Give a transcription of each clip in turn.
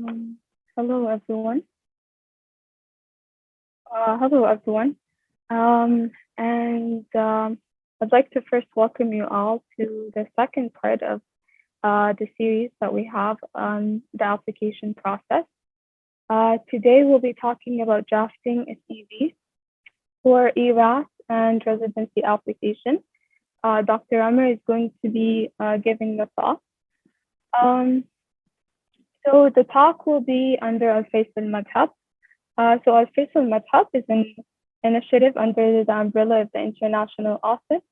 Um, hello, everyone. Hello, everyone. And I'd like to first welcome you all to the second part of the series that we have on the application process. Today, we'll be talking about drafting a CV for ERAS and residency application. Dr. Omar is going to be giving the talk. Um, so the talk will be under Alfaisal MedHub. Alfaisal MedHub is an initiative under the umbrella of the International Office,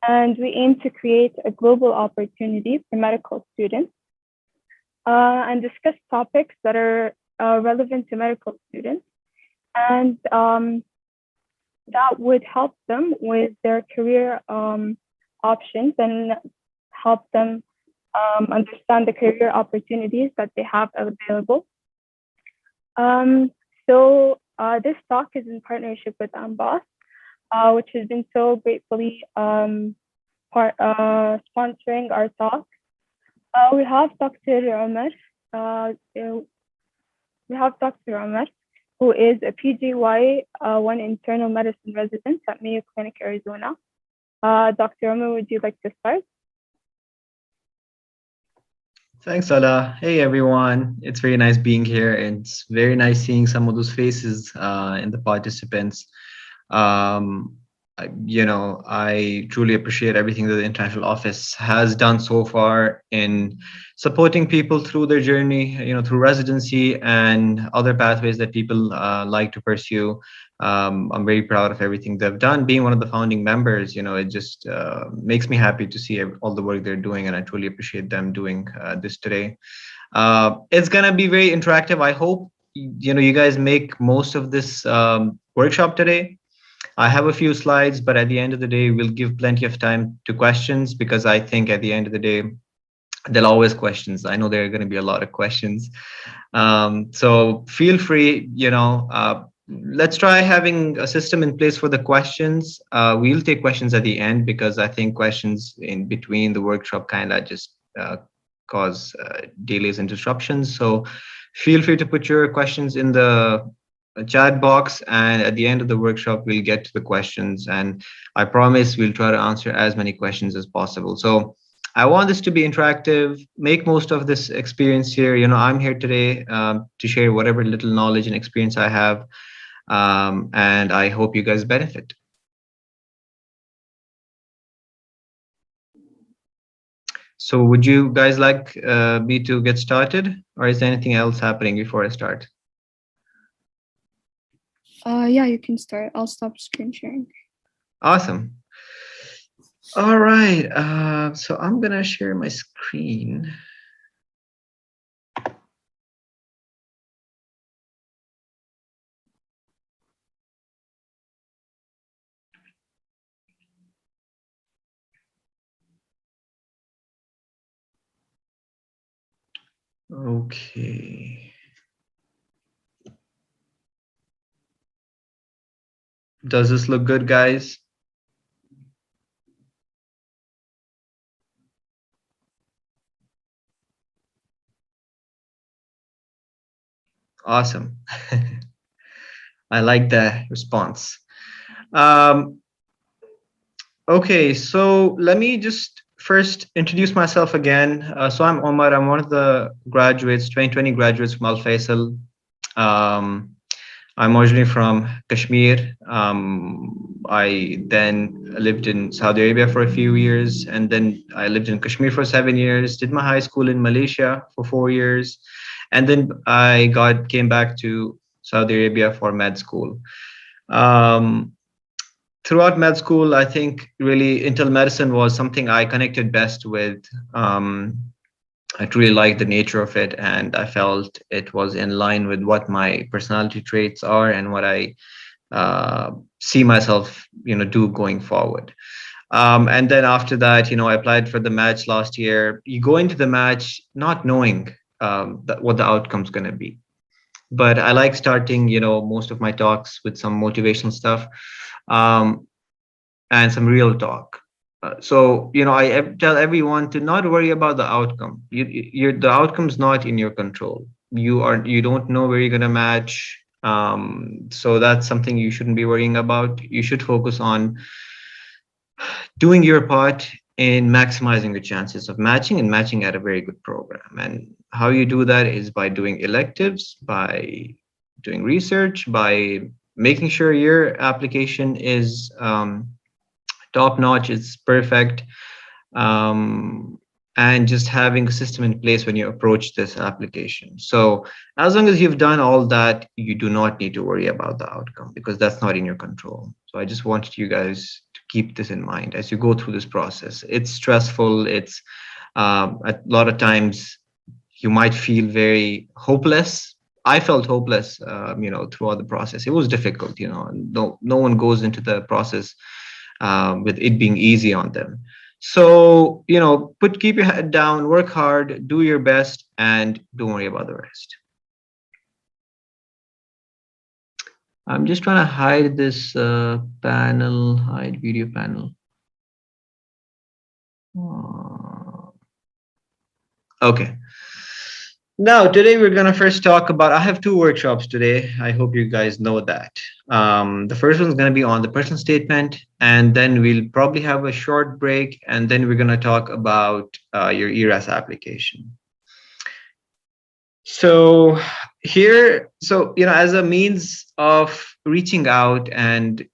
and we aim to create a global opportunity for medical students and discuss topics that are relevant to medical students and that would help them with their career options and help them understand the career opportunities that they have available. This talk is in partnership with AMBOSS, which has been so gratefully sponsoring our talk. We have Dr. Omar. Who is a PGY-1 internal medicine resident at Mayo Clinic, Arizona. Dr. Omar, would you like to start? Thanks, Ala. Hey, everyone. It's very nice being here. It's very nice seeing some of those faces in the participants. I truly appreciate everything that the International Office has done so far in supporting people through their journey, through residency and other pathways that people like to pursue. I'm very proud of everything they've done. Being one of the founding members, it just makes me happy to see all the work they're doing, and I truly appreciate them doing this today. It's gonna be very interactive. I hope you guys make most of this workshop today. I have a few slides, but at the end of the day, we'll give plenty of time to questions, because I think at the end of the day, there'll always questions. I know there are going to be a lot of questions. So feel free, let's try having a system in place for the questions. We'll take questions at the end, because I think questions in between the workshop kind of just cause delays and disruptions. So feel free to put your questions in the chat box, and at the end of the workshop we'll get to the questions, and I promise we'll try to answer as many questions as possible. So I want this to be interactive. Make most of this experience here. I'm here today to share whatever little knowledge and experience I have, and I hope you guys benefit. So would you guys like me to get started, or is there anything else happening before I start? Yeah, you can start. I'll stop screen sharing. Awesome. All right. So I'm going to share my screen. Okay. Does this look good, guys? Awesome. I like the response. Okay, so let me just first introduce myself again. So I'm Omar. I'm one of the graduates, 2020 graduates from Alfaisal. I'm originally from Kashmir. I then lived in Saudi Arabia for a few years, and then I lived in Kashmir for 7 years, did my high school in Malaysia for 4 years, and then I came back to Saudi Arabia for med school. Throughout med school, I think really internal medicine was something I connected best with. I really liked the nature of it, and I felt it was in line with what my personality traits are and what I see myself, do going forward. And then after that, I applied for the match last year. You go into the match not knowing what the outcome's going to be. But I like starting, most of my talks with some motivational stuff and some real talk. So I tell everyone to not worry about the outcome. The outcome's not in your control. you don't know where you're going to match. So that's something you shouldn't be worrying about. You should focus on doing your part in maximizing the chances of matching and matching at a very good program. And how you do that is by doing electives, by doing research, by making sure your application is top notch, it's perfect, um, and just having a system in place when you approach this application. So as long as you've done all that, you do not need to worry about the outcome because that's not in your control. So I just wanted you guys to keep this in mind as you go through this process. It's stressful. It's a lot of times you might feel very hopeless. I felt hopeless, throughout the process. It was difficult. No one goes into the process with it being easy on them. So, keep your head down, work hard, do your best, and don't worry about the rest. I'm just trying to hide this panel, hide video panel. Okay. Now, today we're going to first talk about, I have two workshops today. I hope you guys know that. The first one's going to be on the personal statement, and then we'll probably have a short break, and then we're going to talk about your ERAS application. So here, as a means of reaching out and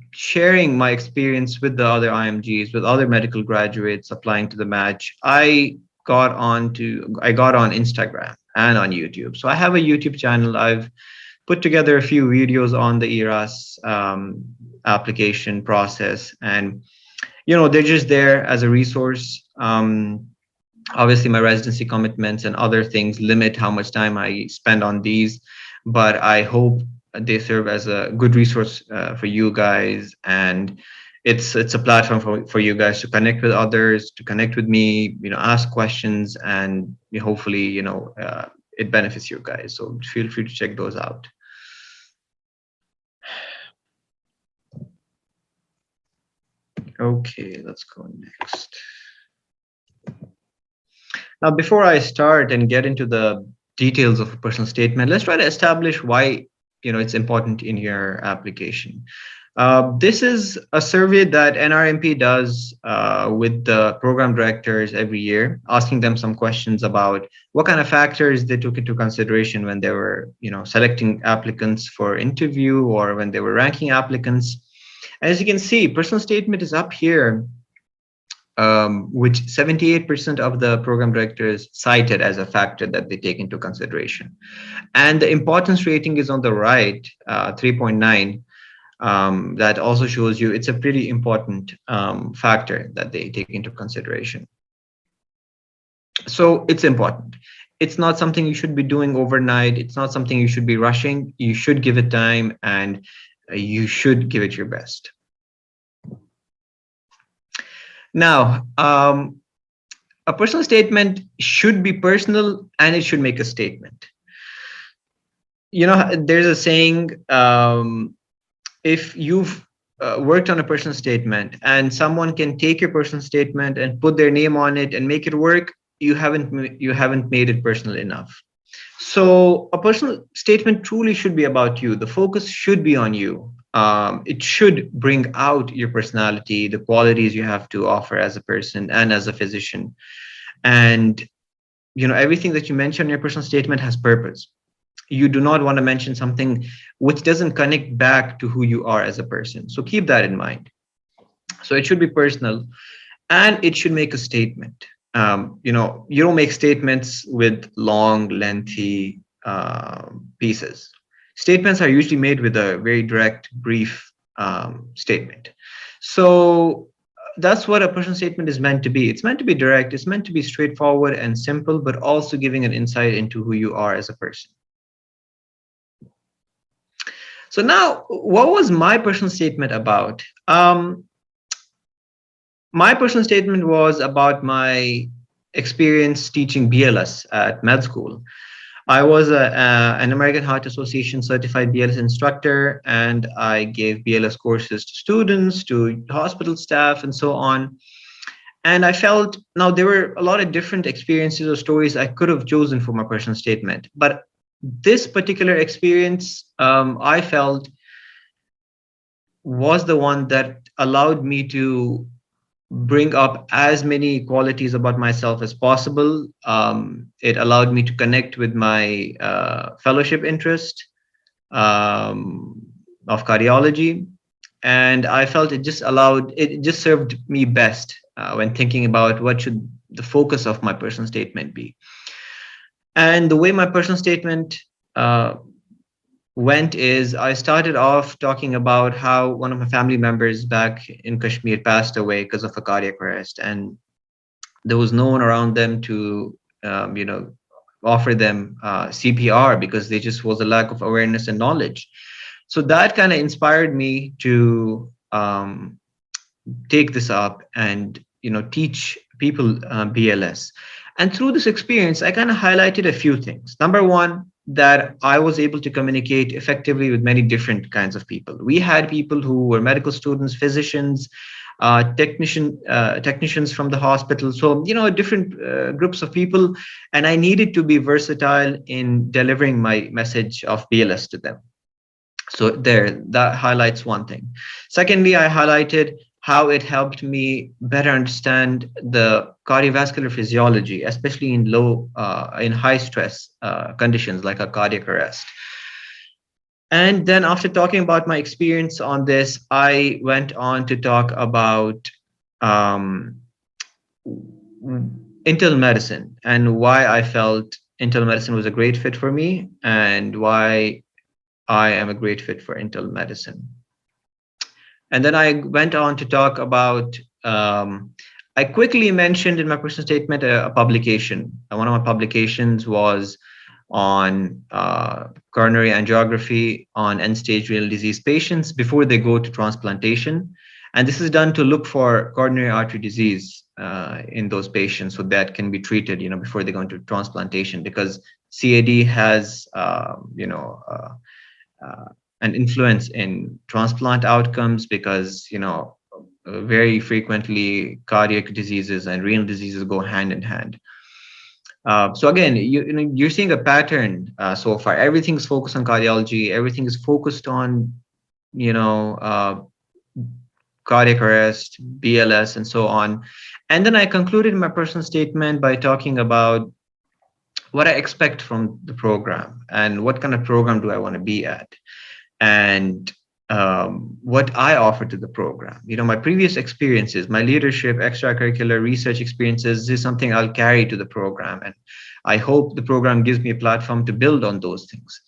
sharing my experience with the other IMGs, with other medical graduates applying to the match, I got on Instagram and on YouTube. So I have a YouTube channel. I've put together a few videos on the ERAS application process, and they're just there as a resource. Obviously, my residency commitments and other things limit how much time I spend on these, but I hope they serve as a good resource for you guys, and it's a platform for you guys to connect with others, to connect with me, ask questions, and hopefully it benefits you guys. So feel free to check those out. Okay, let's go next. Now, before I start and get into the details of a personal statement, let's try to establish why it's important in your application. This is a survey that NRMP does with the program directors every year, asking them some questions about what kind of factors they took into consideration when they were, selecting applicants for interview or when they were ranking applicants. And as you can see, personal statement is up here, which 78% of the program directors cited as a factor that they take into consideration. And the importance rating is on the right, 3.9. That also shows you it's a pretty important factor that they take into consideration. So it's important. It's not something you should be doing overnight. It's not something you should be rushing. You should give it time, and you should give it your best. Now, a personal statement should be personal, and it should make a statement. There's a saying, if you've worked on a personal statement and someone can take your personal statement and put their name on it and make it work, you haven't made it personal enough. So a personal statement truly should be about you. The focus should be on you. It should bring out your personality, the qualities you have to offer as a person and as a physician. And everything that you mention in your personal statement has purpose. You do not want to mention something which doesn't connect back to who you are as a person. So keep that in mind. So it should be personal, and it should make a statement. You don't make statements with long, lengthy pieces. Statements are usually made with a very direct, brief statement. So that's what a personal statement is meant to be. It's meant to be direct. It's meant to be straightforward and simple, but also giving an insight into who you are as a person. So now, what was my personal statement about? My personal statement was about my experience teaching BLS at med school. I was an American Heart Association certified BLS instructor, and I gave BLS courses to students, to hospital staff, and so on. And I felt now there were a lot of different experiences or stories I could have chosen for my personal statement. But this particular experience, I felt was the one that allowed me to bring up as many qualities about myself as possible. It allowed me to connect with my fellowship interest um, of cardiology. And I felt it just served me best when thinking about what should the focus of my personal statement be. And the way my personal statement uh, went is I started off talking about how one of my family members back in Kashmir passed away because of a cardiac arrest, and there was no one around them to, you know, offer them CPR because there just was a lack of awareness and knowledge. So that kind of inspired me to take this up and, you know, teach people BLS. And through this experience, I kind of highlighted a few things. Number one, that I was able to communicate effectively with many different kinds of people. We had people who were medical students, physicians, technicians from the hospital. So, you know, different groups of people. And I needed to be versatile in delivering my message of BLS to them. So there, that highlights one thing. Secondly, I highlighted how it helped me better understand the cardiovascular physiology, especially in in high stress conditions like a cardiac arrest. And then after talking about my experience on this, I went on to talk about um, internal medicine and why I felt internal medicine was a great fit for me and why I am a great fit for internal medicine. And then I went on to talk about, I quickly mentioned in my personal statement a publication. One of my publications was on coronary angiography on end stage renal disease patients before they go to transplantation. And this is done to look for coronary artery disease in those patients so that can be treated, you know, before they go into transplantation, because CAD has, an influence in transplant outcomes because, you know, very frequently cardiac diseases and renal diseases go hand in hand. So again, you know, you're seeing a pattern so far. Everything's focused on cardiology. Everything is focused on, you know, cardiac arrest, BLS, and so on. And then I concluded my personal statement by talking about what I expect from the program and what kind of program do I want to be at, and what I offer to the program. You know, my previous experiences, my leadership, extracurricular research experiences is something I'll carry to the program. And I hope the program gives me a platform to build on those things.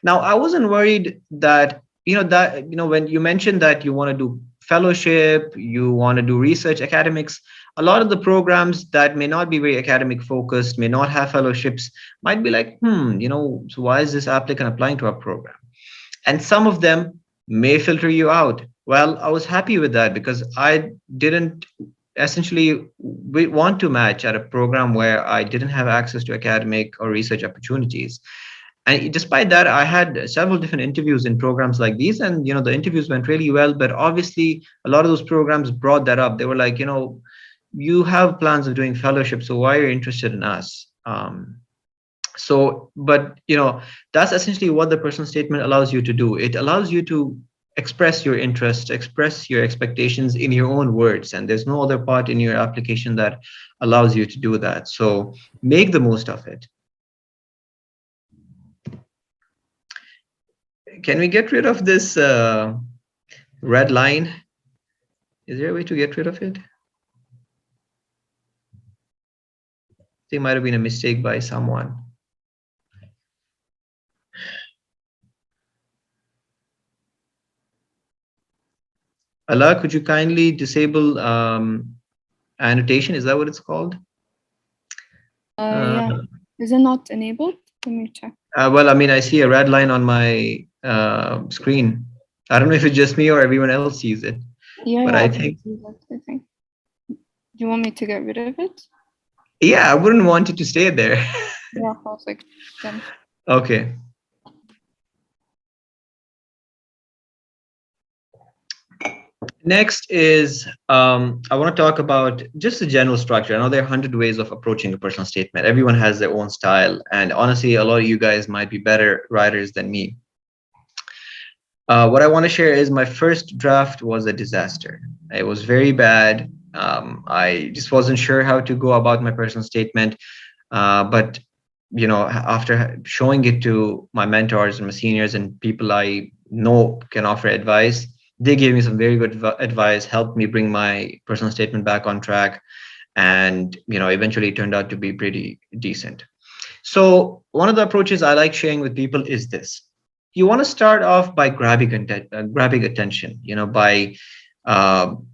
Now, I wasn't worried that, when you mentioned that you want to do fellowship, you want to do research, academics, a lot of the programs that may not be very academic focused, may not have fellowships, might be like, so why is this applicant applying to our program? And some of them may filter you out. Well, I was happy with that because I didn't essentially want to match at a program where I didn't have access to academic or research opportunities. And despite that, I had several different interviews in programs like these, and the interviews went really well. But obviously, a lot of those programs brought that up. They were like, you have plans of doing fellowship, so why are you interested in us? But that's essentially what the personal statement allows you to do. It allows you to express your interest, express your expectations in your own words, and there's no other part in your application that allows you to do that. So make the most of it. Can we get rid of this red line? Is there a way to get rid of it? I think it might have been a mistake by someone. Allah, could you kindly disable annotation? Is that what it's called? Yeah. Is it not enabled? Let me check. Well, I mean, I see a red line on my screen. I don't know if it's just me or everyone else sees it. Yeah, but yeah, I think. Do you want me to get rid of it? Yeah, I wouldn't want it to stay there. Yeah, perfect. Then. Okay. Next is I want to talk about just the general structure. I know there are 100 ways of approaching a personal statement. Everyone has their own style, and honestly, a lot of you guys might be better writers than me. What I want to share is my first draft was a disaster. It was very bad. I just wasn't sure how to go about my personal statement. But after showing it to my mentors and my seniors and people I know can offer advice, they gave me some very good advice, helped me bring my personal statement back on track, and eventually it turned out to be pretty decent. So one of the approaches I like sharing with people is this: you want to start off by grabbing attention, by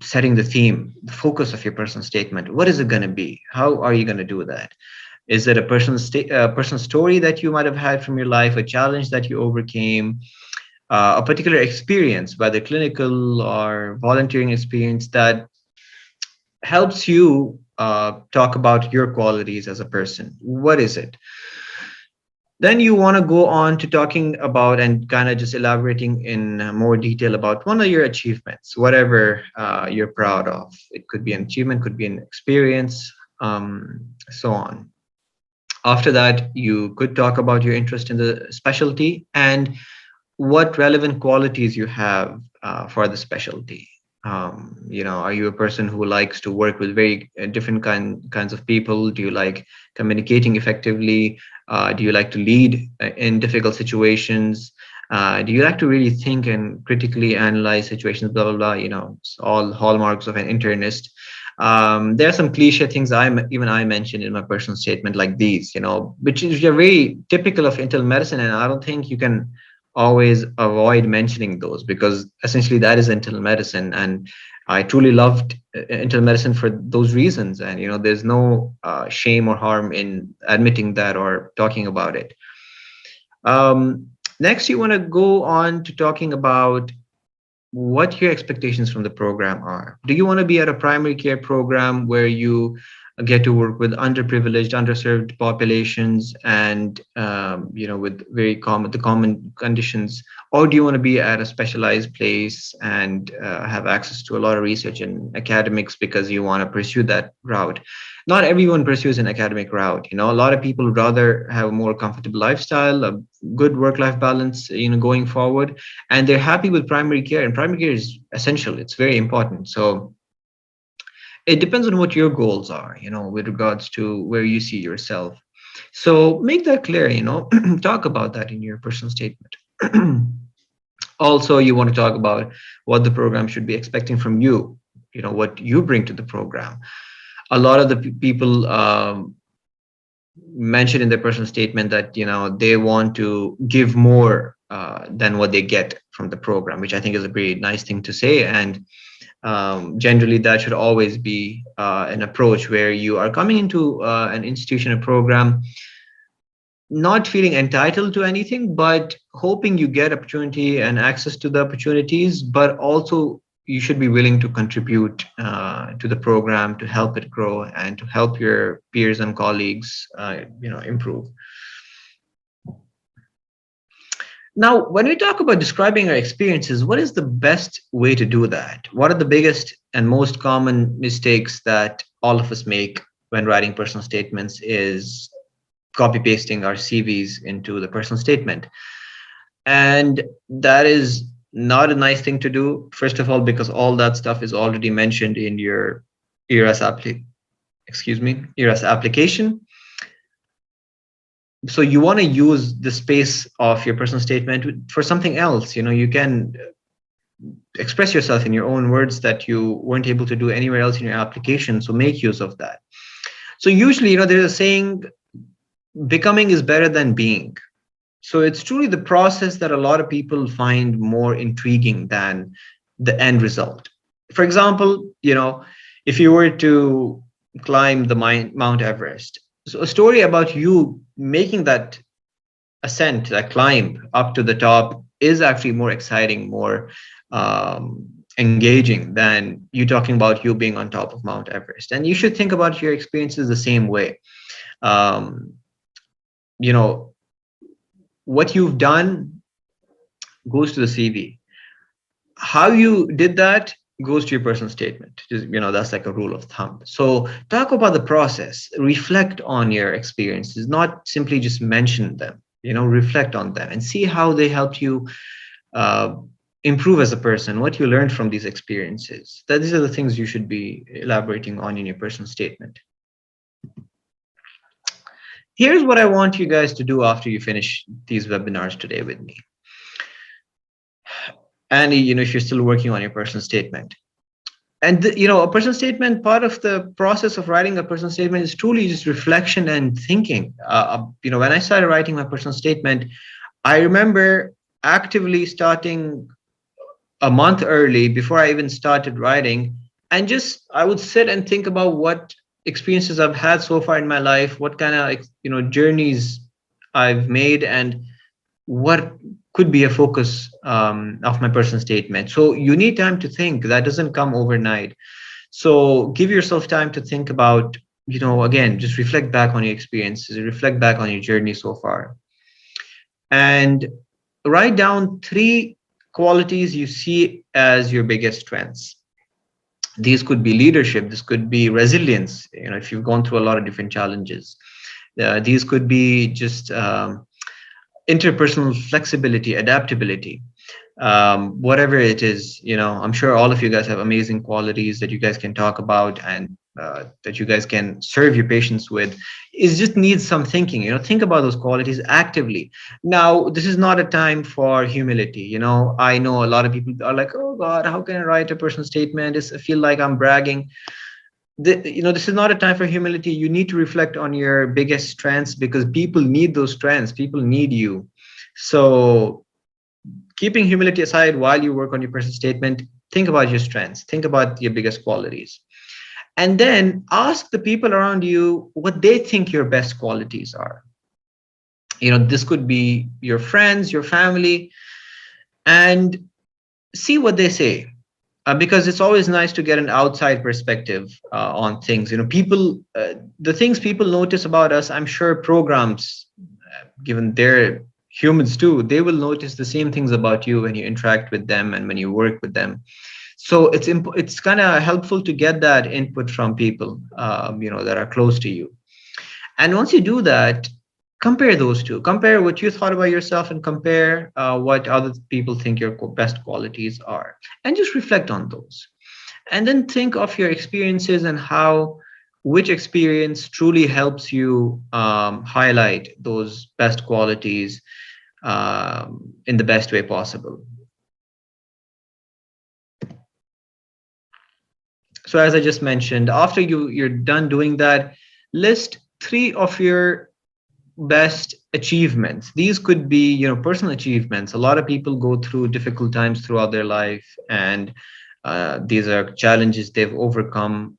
setting the theme, the focus of your personal statement. What is it going to be? How are you going to do that? Is it a personal story that you might have had from your life, a challenge that you overcame, a particular experience, whether clinical or volunteering experience, that helps you talk about your qualities as a person? What is it? Then you want to go on to talking about and kind of just elaborating in more detail about one of your achievements, whatever you're proud of. It could be an achievement, could be an experience, so on. After that, you could talk about your interest in the specialty and what relevant qualities you have for the specialty. Are you a person who likes to work with very different kinds of people? Do you like communicating effectively? Do you like to lead in difficult situations? Do you like to really think and critically analyze situations? Blah blah blah. It's all hallmarks of an internist. There are some cliche things even I mentioned in my personal statement, like these, which is very typical of internal medicine, and I don't think you can always avoid mentioning those, because essentially that is internal medicine, and I truly loved internal medicine for those reasons. And there's no shame or harm in admitting that or talking about it. Next, you want to go on to talking about what your expectations from the program are. Do you want to be at a primary care program where you get to work with underprivileged, underserved populations, and with very common conditions, or do you want to be at a specialized place and have access to a lot of research and academics because you want to pursue that route? Not everyone pursues an academic route. A lot of people would rather have a more comfortable lifestyle, a good work-life balance, going forward, and they're happy with primary care. And primary care is essential; it's very important. So it depends on what your goals are, with regards to where you see yourself. So make that clear, talk about that in your personal statement. Also, you want to talk about what the program should be expecting from you, what you bring to the program. A lot of the people mentioned in their personal statement that, they want to give more than what they get from the program, which I think is a very nice thing to say. And generally that should always be an approach where you are coming into an institution, a program, not feeling entitled to anything, but hoping you get opportunity and access to the opportunities, but also you should be willing to contribute to the program, to help it grow and to help your peers and colleagues improve. Now, when we talk about describing our experiences, what is the best way to do that? What are the biggest and most common mistakes that all of us make when writing personal statements is copy pasting our CVs into the personal statement. And that is not a nice thing to do. First of all, because all that stuff is already mentioned in your ERAS ERAS application. So you want to use the space of your personal statement for something else. You can express yourself in your own words that you weren't able to do anywhere else in your application. So make use of that. So usually, there's a saying, becoming is better than being. So it's truly the process that a lot of people find more intriguing than the end result. For example, if you were to climb the Mount Everest, so a story about you making that ascent, that climb up to the top, is actually more exciting, more engaging than you talking about you being on top of Mount Everest. And you should think about your experiences the same way. What you've done goes to the CV. How you did that goes to your personal statement. Just, that's like a rule of thumb. So talk about the process, reflect on your experiences, not simply just mention them, reflect on them and see how they helped you uh, improve as a person, what you learned from these experiences. That these are the things you should be elaborating on in your personal statement. Here's what I want you guys to do after you finish these webinars today with me. And if you're still working on your personal statement, and a personal statement, part of the process of writing a personal statement is truly just reflection and thinking. When I started writing my personal statement, I remember actively starting a month early before I even started writing, and just I would sit and think about what experiences I've had so far in my life, what kind of journeys I've made, and what could be a focus of my personal statement. So you need time to think. That doesn't come overnight. So give yourself time to think about, again, just reflect back on your experiences, reflect back on your journey so far, and write down 3 qualities you see as your biggest strengths. These could be leadership, this could be resilience, if you've gone through a lot of different challenges. These could be just interpersonal flexibility, adaptability, whatever it is. I'm sure all of you guys have amazing qualities that you guys can talk about, and that you guys can serve your patients with. It just needs some thinking. Think about those qualities actively. Now, this is not a time for humility. I know a lot of people are like, oh God, how can I write a personal statement? I feel like I'm bragging. This is not a time for humility. You need to reflect on your biggest strengths, because people need those strengths. People need you. So keeping humility aside while you work on your personal statement, think about your strengths, think about your biggest qualities, and then ask the people around you what they think your best qualities are. This could be your friends, your family, and see what they say. Because it's always nice to get an outside perspective on things. People, the things people notice about us, I'm sure programs, given they're humans too, they will notice the same things about you when you interact with them and when you work with them. So it's kind of helpful to get that input from people, that are close to you. And once you do that, compare those two. Compare what you thought about yourself, and compare what other people think your best qualities are, and just reflect on those. And then think of your experiences and which experience truly helps you highlight those best qualities in the best way possible. So as I just mentioned, after you're done doing that, list 3 of your best achievements. These could be, personal achievements. A lot of people go through difficult times throughout their life, and these are challenges they've overcome.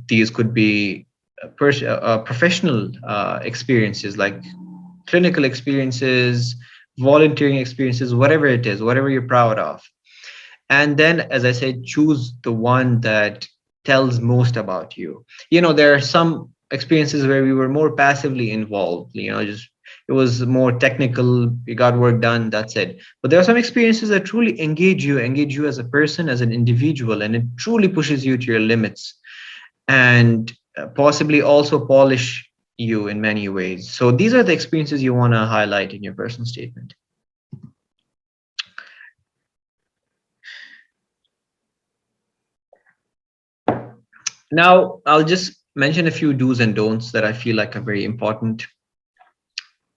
These could be professional experiences, like clinical experiences, volunteering experiences, whatever it is, whatever you're proud of. And then, as I said, choose the one that tells most about you. There are some experiences where we were more passively involved, just it was more technical, we got work done, that's it. But there are some experiences that truly engage you as a person, as an individual, and it truly pushes you to your limits, and possibly also polish you in many ways. So these are the experiences you want to highlight in your personal statement. Now, I'll just mention a few do's and don'ts that I feel like are very important.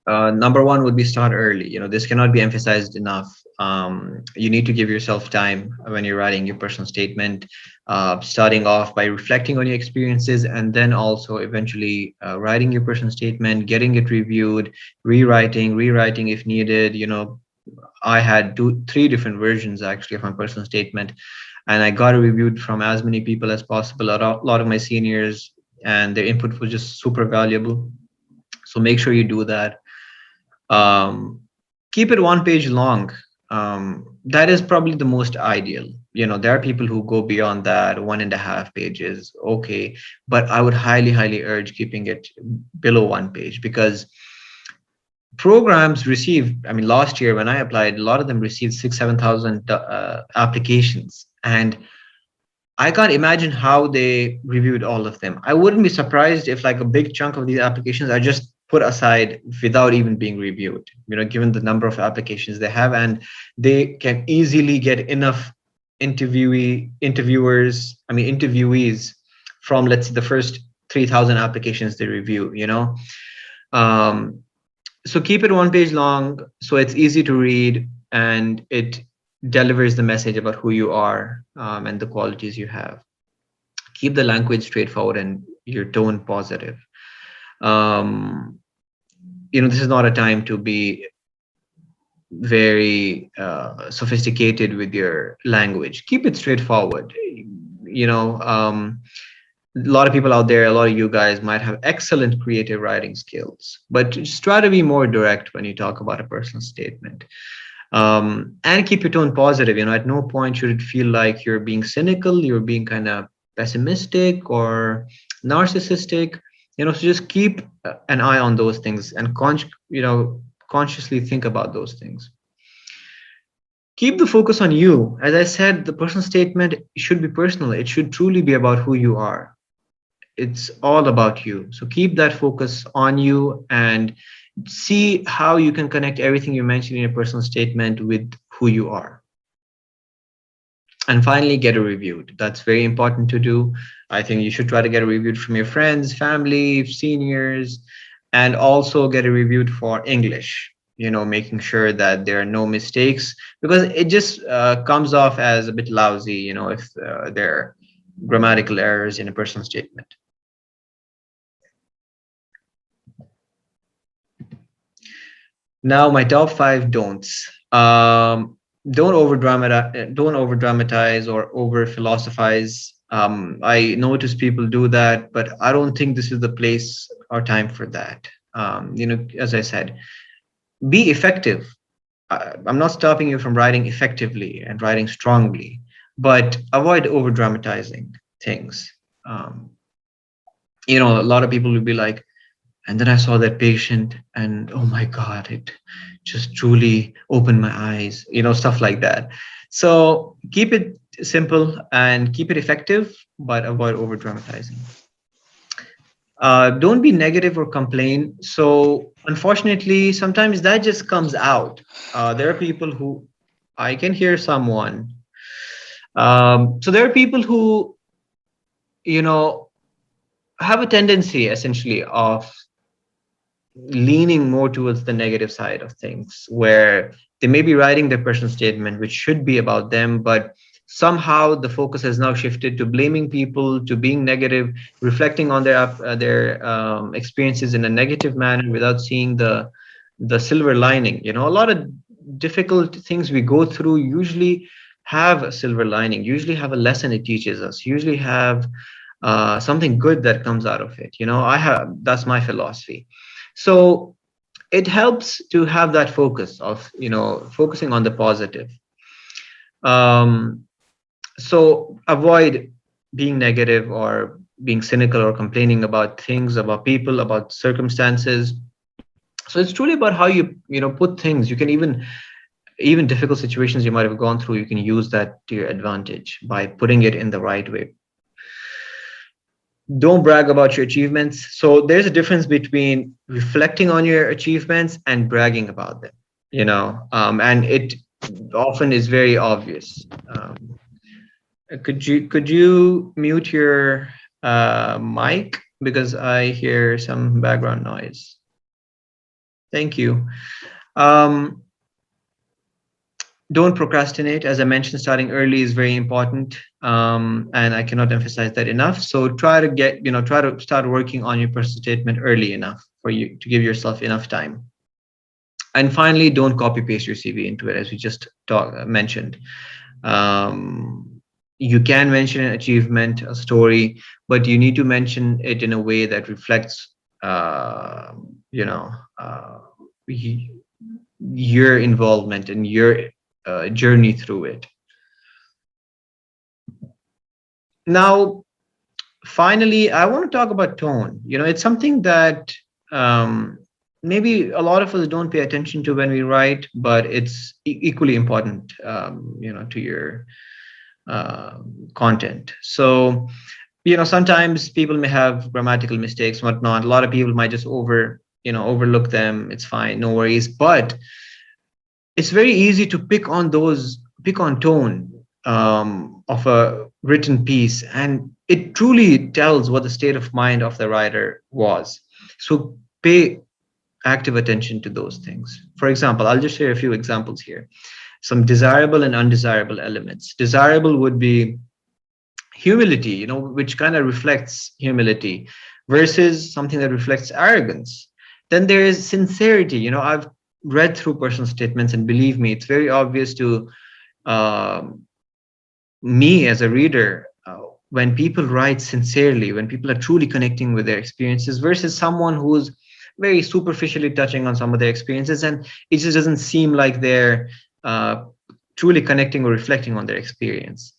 Number 1 would be start early. This cannot be emphasized enough. You need to give yourself time when you're writing your personal statement, starting off by reflecting on your experiences, and then also eventually writing your personal statement, getting it reviewed, rewriting if needed. I had 3 different versions actually of my personal statement, and I got it reviewed from as many people as possible, a lot of my seniors, and their input was just super valuable. So make sure you do that. Keep it 1 page long. That is probably the most ideal. There are people who go beyond that, 1.5 pages, okay, but I would highly urge keeping it below 1 page, because programs receive, I mean, last year when I applied, a lot of them received 7,000 applications. And I can't imagine how they reviewed all of them. I wouldn't be surprised if like a big chunk of these applications are just put aside without even being reviewed, given the number of applications they have, and they can easily get enough interviewees from, let's say, the first 3,000 applications they review. Um, so keep it one page long so it's easy to read and it delivers the message about who you are, and the qualities you have. Keep the language straightforward and your tone positive. um, this is not a time to be very sophisticated with your language. Keep it straightforward. A lot of people out there, a lot of you guys might have excellent creative writing skills, but just try to be more direct when you talk about a personal statement. And keep your tone positive. At no point should it feel like you're being cynical, you're being kind of pessimistic or narcissistic. So just keep an eye on those things and consciously think about those things. Keep the focus on you. As I said, the personal statement should be personal. It should truly be about who you are. It's all about you. So keep that focus on you and see how you can connect everything you mentioned in your personal statement with who you are. And finally, get it reviewed. That's very important to do. I think you should try to get it reviewed from your friends, family, seniors, and also get it reviewed for English, making sure that there are no mistakes, because it just comes off as a bit lousy, if there are grammatical errors in a personal statement. Now, my top 5 don'ts. Don't over dramatize or over philosophize. I notice people do that, but I don't think this is the place or time for that. As I said, be effective. I'm not stopping you from writing effectively and writing strongly, but avoid over dramatizing things. A lot of people will be like, and then I saw that patient and oh my God, it just truly opened my eyes, stuff like that. So keep it simple and keep it effective, but avoid over dramatizing. Don't be negative or complain. So unfortunately, sometimes that just comes out. There are people who, I can hear someone. So there are people who, have a tendency essentially of leaning more towards the negative side of things, where they may be writing their personal statement, which should be about them, but somehow the focus has now shifted to blaming people, to being negative, reflecting on their experiences in a negative manner without seeing the silver lining. A lot of difficult things we go through usually have a silver lining, usually have a lesson it teaches us, usually have something good that comes out of it. That's my philosophy. So it helps to have that focus of, focusing on the positive. So avoid being negative or being cynical or complaining about things, about people, about circumstances. So it's truly about how you put things. You can even difficult situations you might have gone through, you can use that to your advantage by putting it in the right way. Don't brag about your achievements. So there's a difference between reflecting on your achievements and bragging about them, and it often is very obvious. Could you mute your mic, because I hear some background noise? Thank you. Um, don't procrastinate. As I mentioned, starting early is very important, and I cannot emphasize that enough. So try to start working on your personal statement early enough for you to give yourself enough time. And finally, don't copy paste your CV into it, as we just mentioned. You can mention an achievement, a story, but you need to mention it in a way that reflects, you know, your involvement and your journey through it. Now, finally, I want to talk about tone. It's something that maybe a lot of us don't pay attention to when we write, but it's equally important, to your content. So, sometimes people may have grammatical mistakes, whatnot. A lot of people might just overlook them. It's fine, no worries. But it's very easy to pick on tone of a written piece, and it truly tells what the state of mind of the writer was. So pay active attention to those things. For example, I'll just share a few examples here. Some desirable and undesirable elements. Desirable would be humility, which kind of reflects humility, versus something that reflects arrogance. Then there is sincerity. I've read through personal statements, and believe me, it's very obvious to um me as a reader, when people write sincerely, when people are truly connecting with their experiences, versus someone who's very superficially touching on some of their experiences, and it just doesn't seem like they're uh, truly connecting or reflecting on their experience.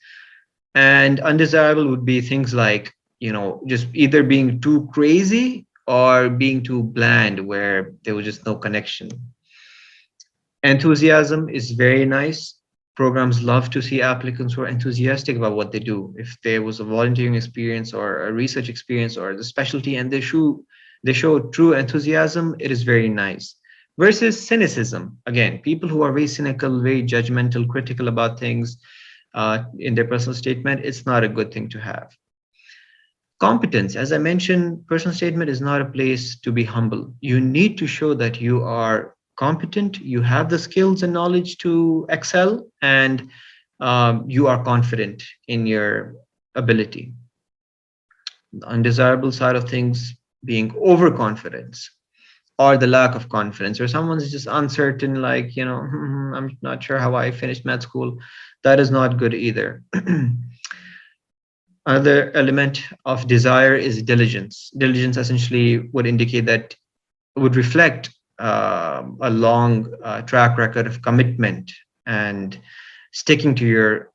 And undesirable would be things like, just either being too crazy or being too bland, where there was just no connection. Enthusiasm is very nice. Programs love to see applicants who are enthusiastic about what they do. If there was a volunteering experience or a research experience or the specialty, and they show true enthusiasm, it is very nice. Versus cynicism, again, people who are very cynical, very judgmental, critical about things in their personal statement, it's not a good thing to have. Competence, as I mentioned, personal statement is not a place to be humble. You need to show that you are competent, you have the skills and knowledge to excel, and you are confident in your ability. The undesirable side of things being overconfidence, or the lack of confidence, or someone's just uncertain, like, I'm not sure how I finished med school. That is not good either. Another element of desire is diligence. Diligence essentially would indicate that, would reflect a long track record of commitment and sticking to your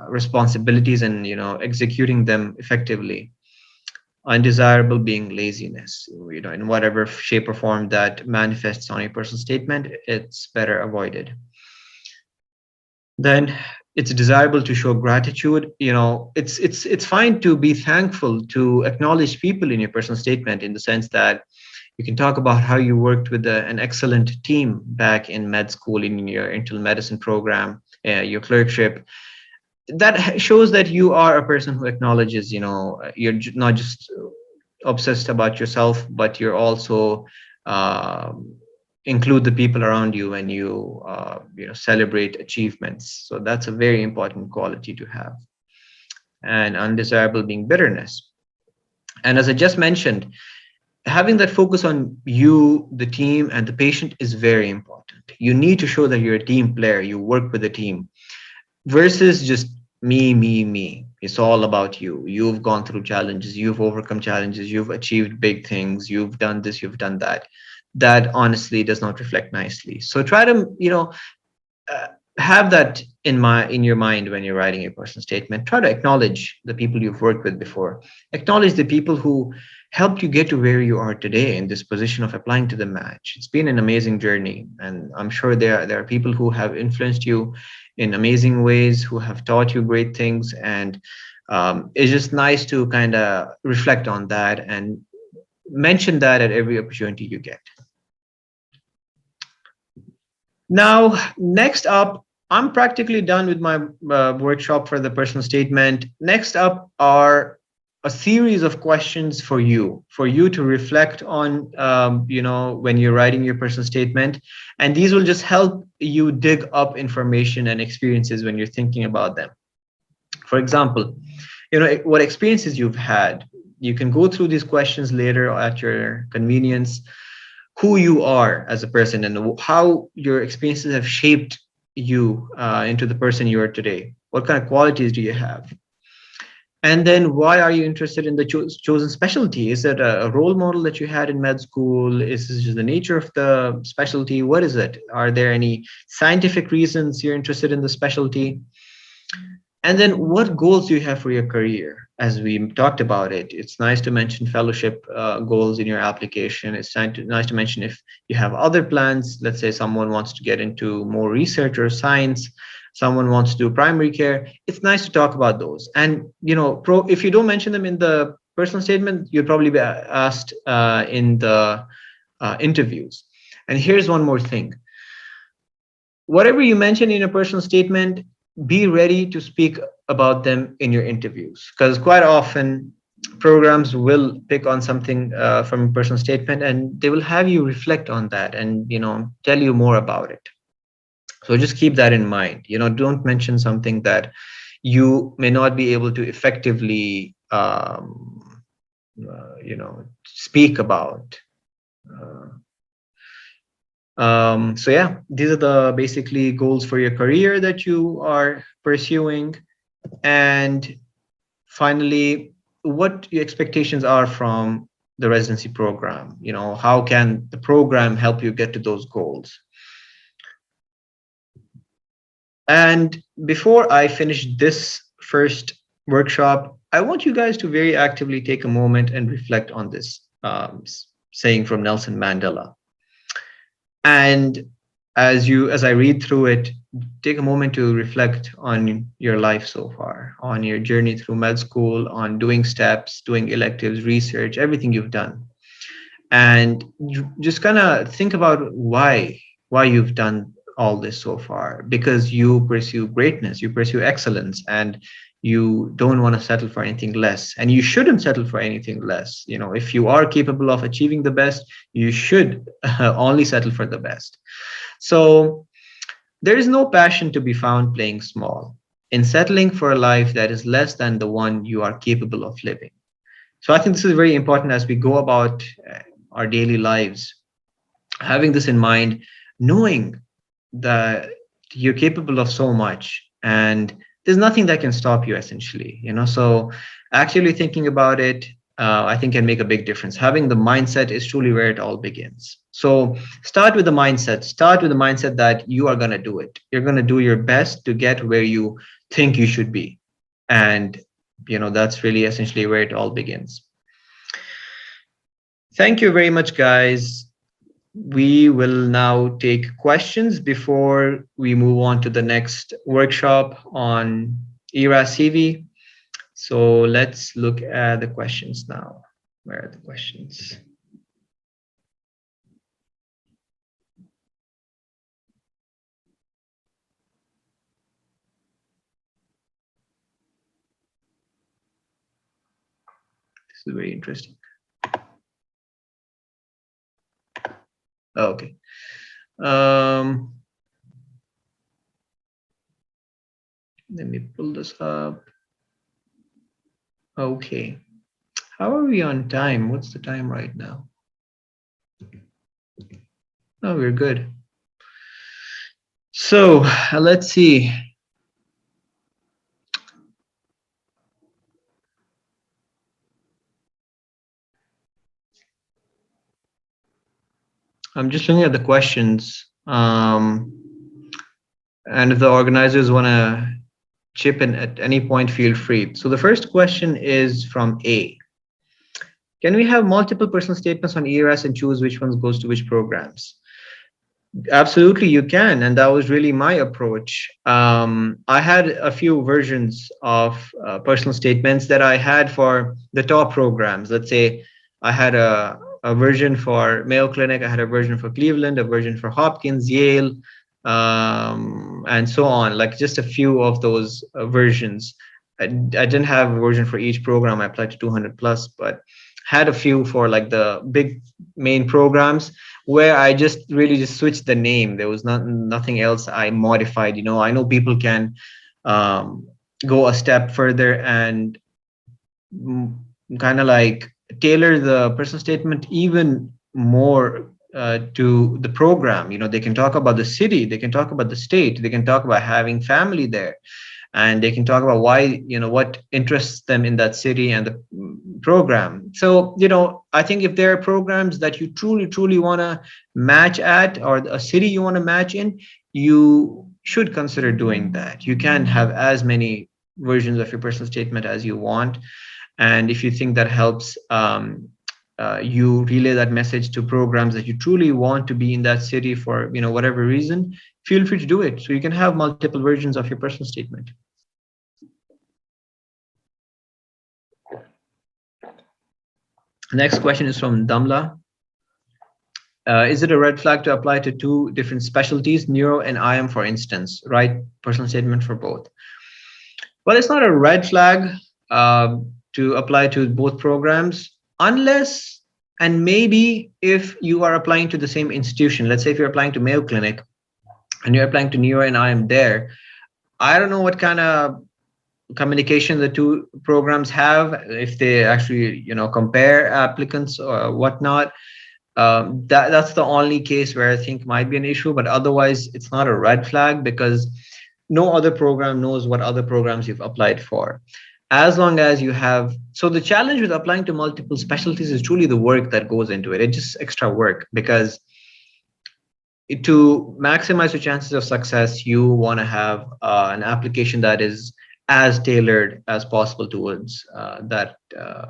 responsibilities, and executing them effectively. Undesirable being laziness, in whatever shape or form that manifests on a personal statement, it's better avoided. Then it's desirable to show gratitude. It's fine to be thankful, to acknowledge people in your personal statement, in the sense that you can talk about how you worked with an excellent team back in med school, in your internal medicine program, your clerkship. That shows that you are a person who acknowledges, you're not just obsessed about yourself, but you're also include the people around you when you celebrate achievements. So that's a very important quality to have. And undesirable being bitterness. And as I just mentioned, having that focus on you, the team, and the patient is very important. You need to show that you're a team player, you work with a team, versus just me, me, me. It's all about you. You've gone through challenges, you've overcome challenges, you've achieved big things, you've done this, you've done that. That honestly does not reflect nicely. So try to, uh, have that in your mind when you're writing a personal statement. Try to acknowledge the people you've worked with before. Acknowledge the people who helped you get to where you are today in this position of applying to the match. It's been an amazing journey, and I'm sure there are people who have influenced you in amazing ways, who have taught you great things, and it's just nice to kind of reflect on that and mention that at every opportunity you get. Now, next up, I'm practically done with my workshop for the personal statement. Next up are a series of questions for you to reflect on, when you're writing your personal statement. And these will just help you dig up information and experiences when you're thinking about them. For example, what experiences you've had. You can go through these questions later at your convenience. Who you are as a person, and how your experiences have shaped you into the person you are today. What kind of qualities do you have? And then why are you interested in the chosen specialty? Is it a role model that you had in med school? Is this just the nature of the specialty? What is it? Are there any scientific reasons you're interested in the specialty? And then what goals do you have for your career? As we talked about it, it's nice to mention fellowship goals in your application. It's nice to mention if you have other plans. Let's say someone wants to get into more research or science, someone wants to do primary care. It's nice to talk about those. And if you don't mention them in the personal statement, you'll probably be asked in the interviews. And here's one more thing: whatever you mention in a personal statement, be ready to speak about them in your interviews, because quite often programs will pick on something from a personal statement, and they will have you reflect on that and tell you more about it. So just keep that in mind. Don't mention something that you may not be able to effectively speak about. uh, so yeah, these are the basically goals for your career that you are pursuing. And finally, what your expectations are from the residency program. How can the program help you get to those goals? And before I finish this first workshop, I want you guys to very actively take a moment and reflect on this saying from Nelson Mandela. And as I read through it, take a moment to reflect on your life so far, on your journey through med school, on doing steps, doing electives, research, everything you've done. And you just kind of think about why you've done all this so far, because you pursue greatness, you pursue excellence, and you don't want to settle for anything less, and you shouldn't settle for anything less. If you are capable of achieving the best, you should only settle for the best. So there is no passion to be found playing small, in settling for a life that is less than the one you are capable of living. So I think this is very important as we go about our daily lives, having this in mind, knowing that you're capable of so much, and there's nothing that can stop you, essentially. So actually thinking about it, I think, can make a big difference. Having the mindset is truly where it all begins. So start with the mindset that you are going to do it. You're going to do your best to get where you think you should be. And that's really essentially where it all begins. Thank you very much, guys. We will now take questions before we move on to the next workshop on ERAS CV. So let's look at the questions now. Where are the questions? This is very interesting. Okay. Let me pull this up. Okay. How are we on time? What's the time right now? Oh, we're good. So let's see. I'm just looking at the questions. And if the organizers want to chip in at any point, feel free. So the first question is from A. Can we have multiple personal statements on ERAS and choose which ones goes to which programs? Absolutely, you can. And that was really my approach. I had a few versions of personal statements that I had for the top programs. Let's say I had a version for Mayo Clinic, I had a version for Cleveland, a version for Hopkins, Yale, and so on, like just a few of those versions. I didn't have a version for each program. I applied to 200 plus, but had a few for like the big main programs where I just really just switched the name. There was nothing else I modified. I know people can go a step further and kind of like tailor the personal statement even more to the program. They can talk about the city, they can talk about the state, they can talk about having family there, and they can talk about why, what interests them in that city and the program. So, I think if there are programs that you truly want to match at, or a city you want to match in, you should consider doing that. You can have as many versions of your personal statement as you want. And if you think that helps, you relay that message to programs that you truly want to be in that city for, whatever reason, feel free to do it. So you can have multiple versions of your personal statement. Next question is from Damla. Is it a red flag to apply to two different specialties, neuro and IM, for instance? Write personal statement for both. Well, it's not a red flag to apply to both programs, unless and maybe if you are applying to the same institution. Let's say if you're applying to Mayo Clinic and you're applying to neuro and IM there, I don't know what kind of communication the two programs have, if they actually compare applicants or whatnot. That's the only case where I think might be an issue, but otherwise it's not a red flag, because no other program knows what other programs you've applied for. As long as you have, so the challenge with applying to multiple specialties is truly the work that goes into it. It's just extra work, because to maximize your chances of success, you want to have an application that is as tailored as possible towards that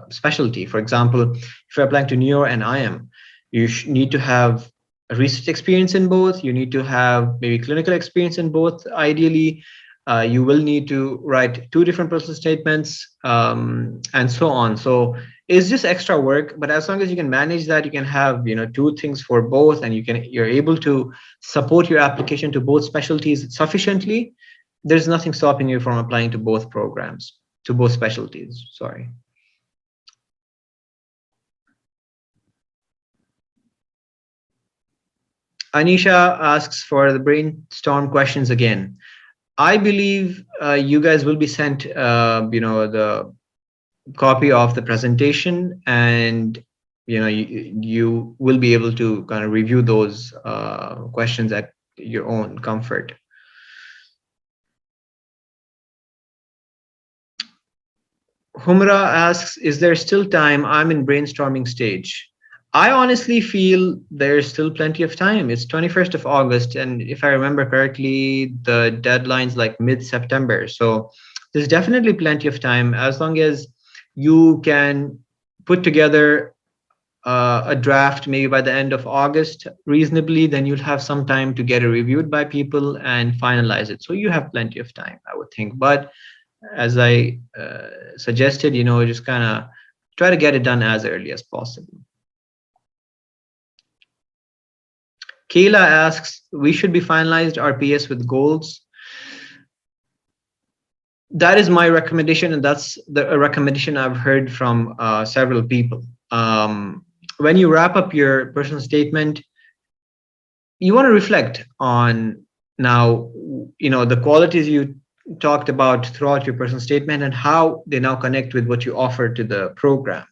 specialty. For example, if you're applying to neuro and IM, you need to have a research experience in both. You need to have maybe clinical experience in both. Ideally, you will need to write two different personal statements, and so on. So it's just extra work, but as long as you can manage that, you can have two things for both, and you're able to support your application to both specialties sufficiently. There's nothing stopping you from applying to both programs, to both specialties. Sorry. Anisha asks for the brainstorm questions again. I believe you guys will be sent, the copy of the presentation, and you will be able to kind of review those questions at your own comfort. Humra asks, is there still time? I'm in brainstorming stage. I honestly feel there's still plenty of time. It's 21st of August, and if I remember correctly, the deadline's like mid-September. So there's definitely plenty of time, as long as you can put together a draft maybe by the end of August reasonably, then you'll have some time to get it reviewed by people and finalize it. So you have plenty of time, I would think. But as I suggested, just kind of try to get it done as early as possible. Kayla asks, we should be finalized our PS with goals. That is my recommendation, and that's the recommendation I've heard from several people. When you wrap up your personal statement, you want to reflect on now, the qualities you talked about throughout your personal statement and how they now connect with what you offer to the program,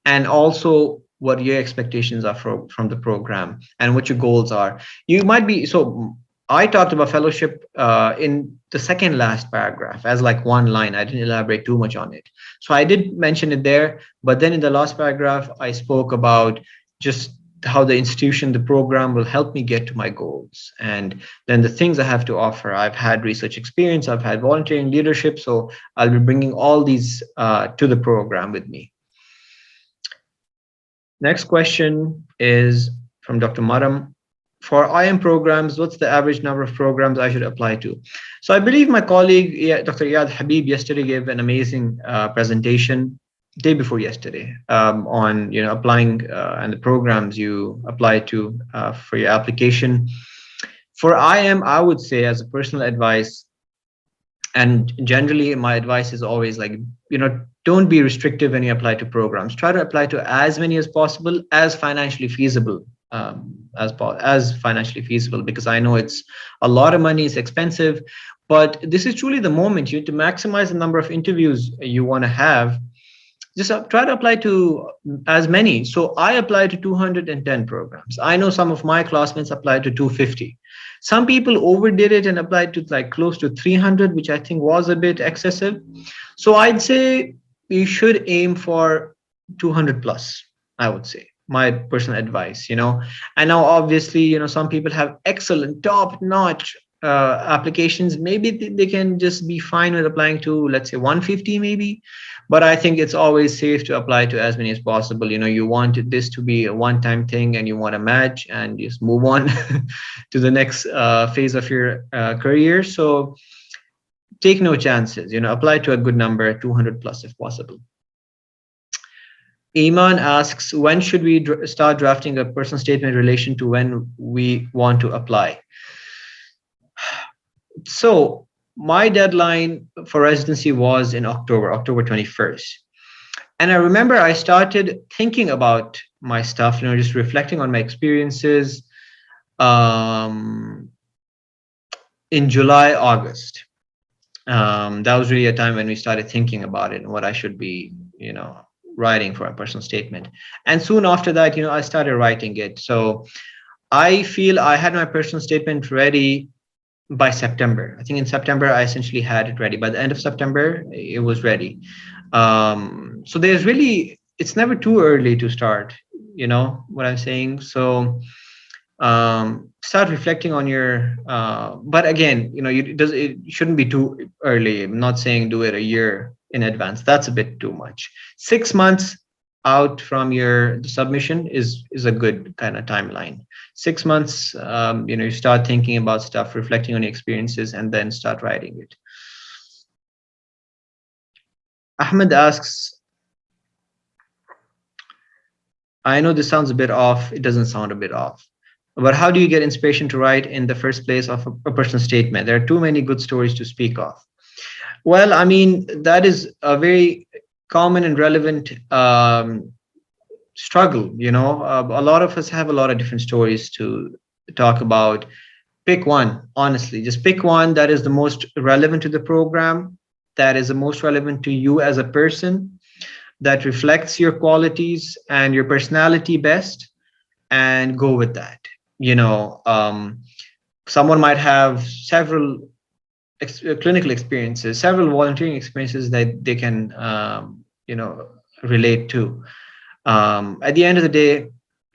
and also what your expectations are from the program and what your goals are. You might be, so I talked about fellowship in the second last paragraph as like one line. I didn't elaborate too much on it. So I did mention it there, but then in the last paragraph, I spoke about just how the institution, the program will help me get to my goals. And then the things I have to offer. I've had research experience, I've had volunteering leadership. So I'll be bringing all these to the program with me. Next question is from Dr. Maram. For IM programs, what's the average number of programs I should apply to? So I believe my colleague, Dr. Iyad Habib, yesterday gave an amazing presentation, day before yesterday, on applying and the programs you apply to for your application. For IM, I would say, as a personal advice, and generally my advice is always like, don't be restrictive when you apply to programs. Try to apply to as many as possible, as financially feasible, as financially feasible, because I know it's a lot of money, it's expensive, but this is truly the moment. You need to maximize the number of interviews you want to have. Just try to apply to as many. So I applied to 210 programs. I know some of my classmates applied to 250. Some people overdid it and applied to like close to 300, which I think was a bit excessive. So I'd say you should aim for 200 plus, I would say, my personal advice, And now obviously, some people have excellent top-notch applications, maybe they can just be fine with applying to, let's say, 150 maybe. But I think it's always safe to apply to as many as possible. You want this to be a one-time thing, and you want to match and just move on to the next phase of your career. So take no chances. Apply to a good number, 200 plus if possible. Iman asks, when should we start drafting a personal statement in relation to when we want to apply? So my deadline for residency was in October 21st. And I remember I started thinking about my stuff, just reflecting on my experiences in July, August. That was really a time when we started thinking about it and what I should be, writing for a personal statement. And soon after that, I started writing it. So I feel I had my personal statement ready by September. I think in September, I essentially had it ready. By the end of September, it was ready. So it's never too early to start, what I'm saying. So start reflecting on your, but again, it shouldn't be too early. I'm not saying do it a year in advance. That's a bit too much. 6 months out from your submission is a good kind of timeline. 6 months, you start thinking about stuff, reflecting on your experiences, and then start writing it. Ahmed asks, I know this sounds a bit off. It doesn't sound a bit off. But how do you get inspiration to write in the first place of a personal statement? There are too many good stories to speak of. Well, I mean, that is a very common and relevant struggle. A lot of us have a lot of different stories to talk about. Pick one, honestly, just pick one that is the most relevant to the program, that is the most relevant to you as a person, that reflects your qualities and your personality best, and go with that. Someone might have several clinical experiences, several volunteering experiences that they can, relate to. At the end of the day,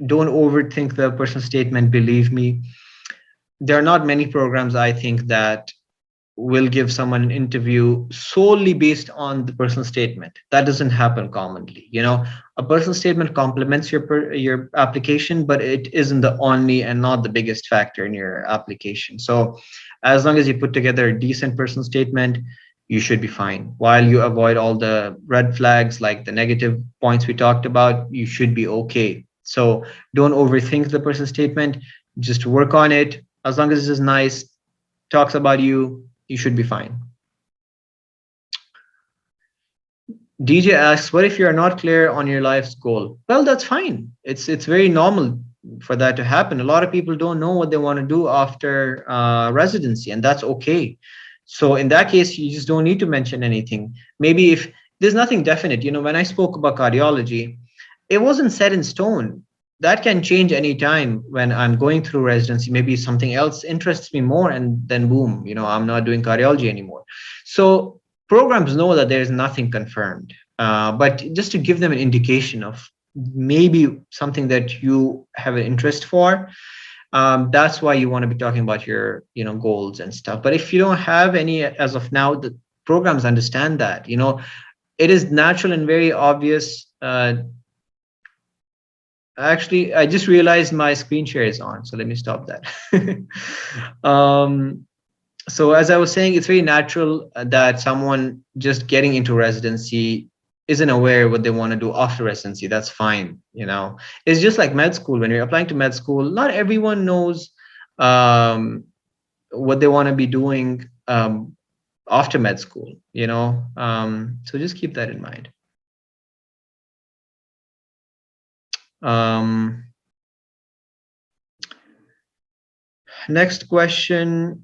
don't overthink the personal statement. Believe me, there are not many programs, I think, that will give someone an interview solely based on the personal statement. That doesn't happen commonly. A personal statement complements your application, but it isn't the only and not the biggest factor in your application. So as long as you put together a decent personal statement, you should be fine. While you avoid all the red flags, like the negative points we talked about, you should be okay. So don't overthink the personal statement. Just work on it. As long as it is nice, talks about you, you should be fine. DJ asks, what if you are not clear on your life's goal? Well, that's fine. It's very normal for that to happen. A lot of people don't know what they want to do after residency, and that's okay. So in that case, you just don't need to mention anything. Maybe if there's nothing definite, when I spoke about cardiology, it wasn't set in stone. That can change anytime when I'm going through residency. Maybe something else interests me more, and then boom, I'm not doing cardiology anymore. So programs know that there's nothing confirmed, but just to give them an indication of maybe something that you have an interest for, that's why you want to be talking about your goals and stuff. But if you don't have any as of now, the programs understand that. It is natural and very obvious. Actually, I just realized my screen share is on, so let me stop that. So as I was saying, it's very natural that someone just getting into residency isn't aware what they want to do after residency. That's fine. It's just like med school. When you're applying to med school, not everyone knows what they want to be doing after med school, so just keep that in mind. Next question.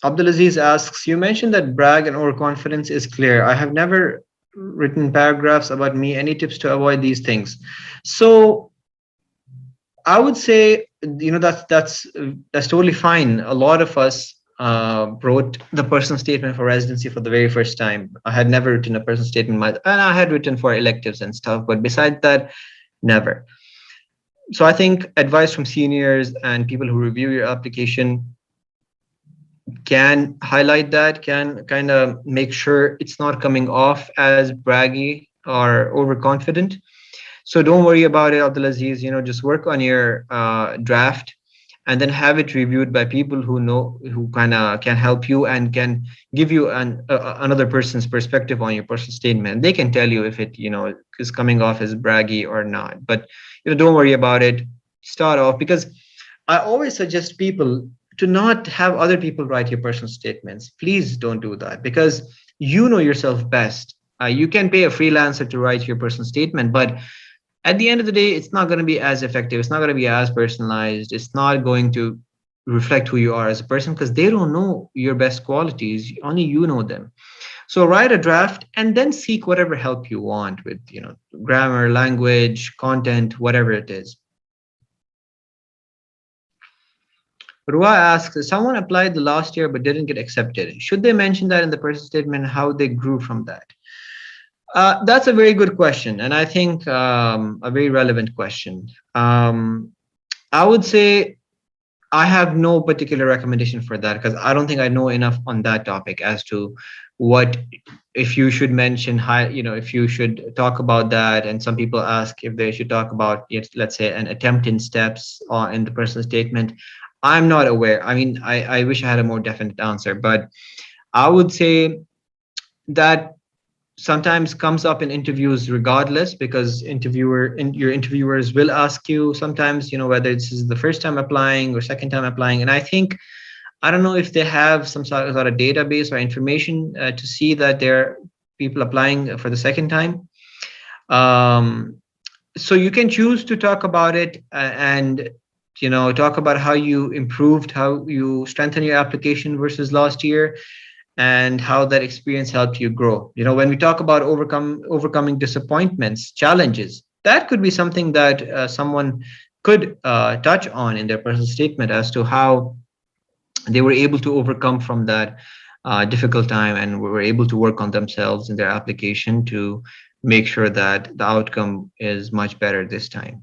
Abdulaziz asks, you mentioned that brag and overconfidence is clear. I have never written paragraphs about me. Any tips to avoid these things? So I would say, that's totally fine. A lot of us wrote the personal statement for residency for the very first time. I had never written a personal statement, and I had written for electives and stuff, but besides that, never. So I think advice from seniors and people who review your application can highlight that, can kind of make sure it's not coming off as braggy or overconfident. So don't worry about it, Abdulaziz. Just work on your draft and then have it reviewed by people who know, who kind of can help you and can give you another person's perspective on your personal statement. They can tell you if it, is coming off as braggy or not. But don't worry about it. Start off, because I always suggest people to not have other people write your personal statements. Please don't do that, because you know yourself best. You can pay a freelancer to write your personal statement, but at the end of the day, it's not going to be as effective. It's not going to be as personalized. It's not going to reflect who you are as a person, because they don't know your best qualities. Only you know them. So write a draft and then seek whatever help you want with, grammar, language, content, whatever it is. Rua asks, someone applied the last year but didn't get accepted. Should they mention that in the personal statement, how they grew from that? That's a very good question, and I think a very relevant question. I would say I have no particular recommendation for that, because I don't think I know enough on that topic as to what, if you should mention high, if you should talk about that. And some people ask if they should talk about, let's say, an attempt in steps or in the personal statement. I'm not aware. I mean, I wish I had a more definite answer, but I would say that sometimes comes up in interviews regardless, because your interviewers will ask you sometimes, whether this is the first time applying or second time applying. And I think, I don't know if they have some sort of database or information to see that there are people applying for the second time. um, so you can choose to talk about it, and talk about how you improved, how you strengthen your application versus last year, and how that experience helped you grow. When we talk about overcoming disappointments, challenges, that could be something that someone could touch on in their personal statement, as to how they were able to overcome from that difficult time, and were able to work on themselves in their application to make sure that the outcome is much better this time.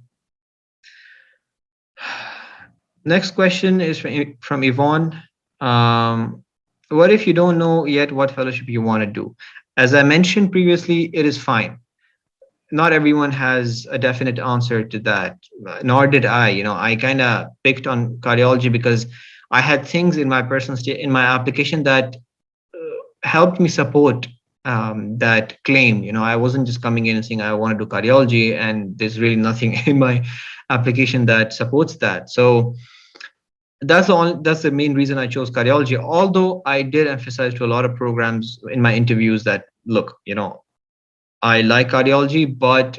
Next question is from Yvonne. Um, what if you don't know yet what fellowship you want to do? As I mentioned previously, it is fine. Not everyone has a definite answer to that, nor did I. I kind of picked on cardiology because I had things in my personal state, in my application, that helped me support that claim. I wasn't just coming in and saying I want to do cardiology, and there's really nothing in my application that supports that. So that's the main reason I chose cardiology. Although I did emphasize to a lot of programs in my interviews that, look, I like cardiology, but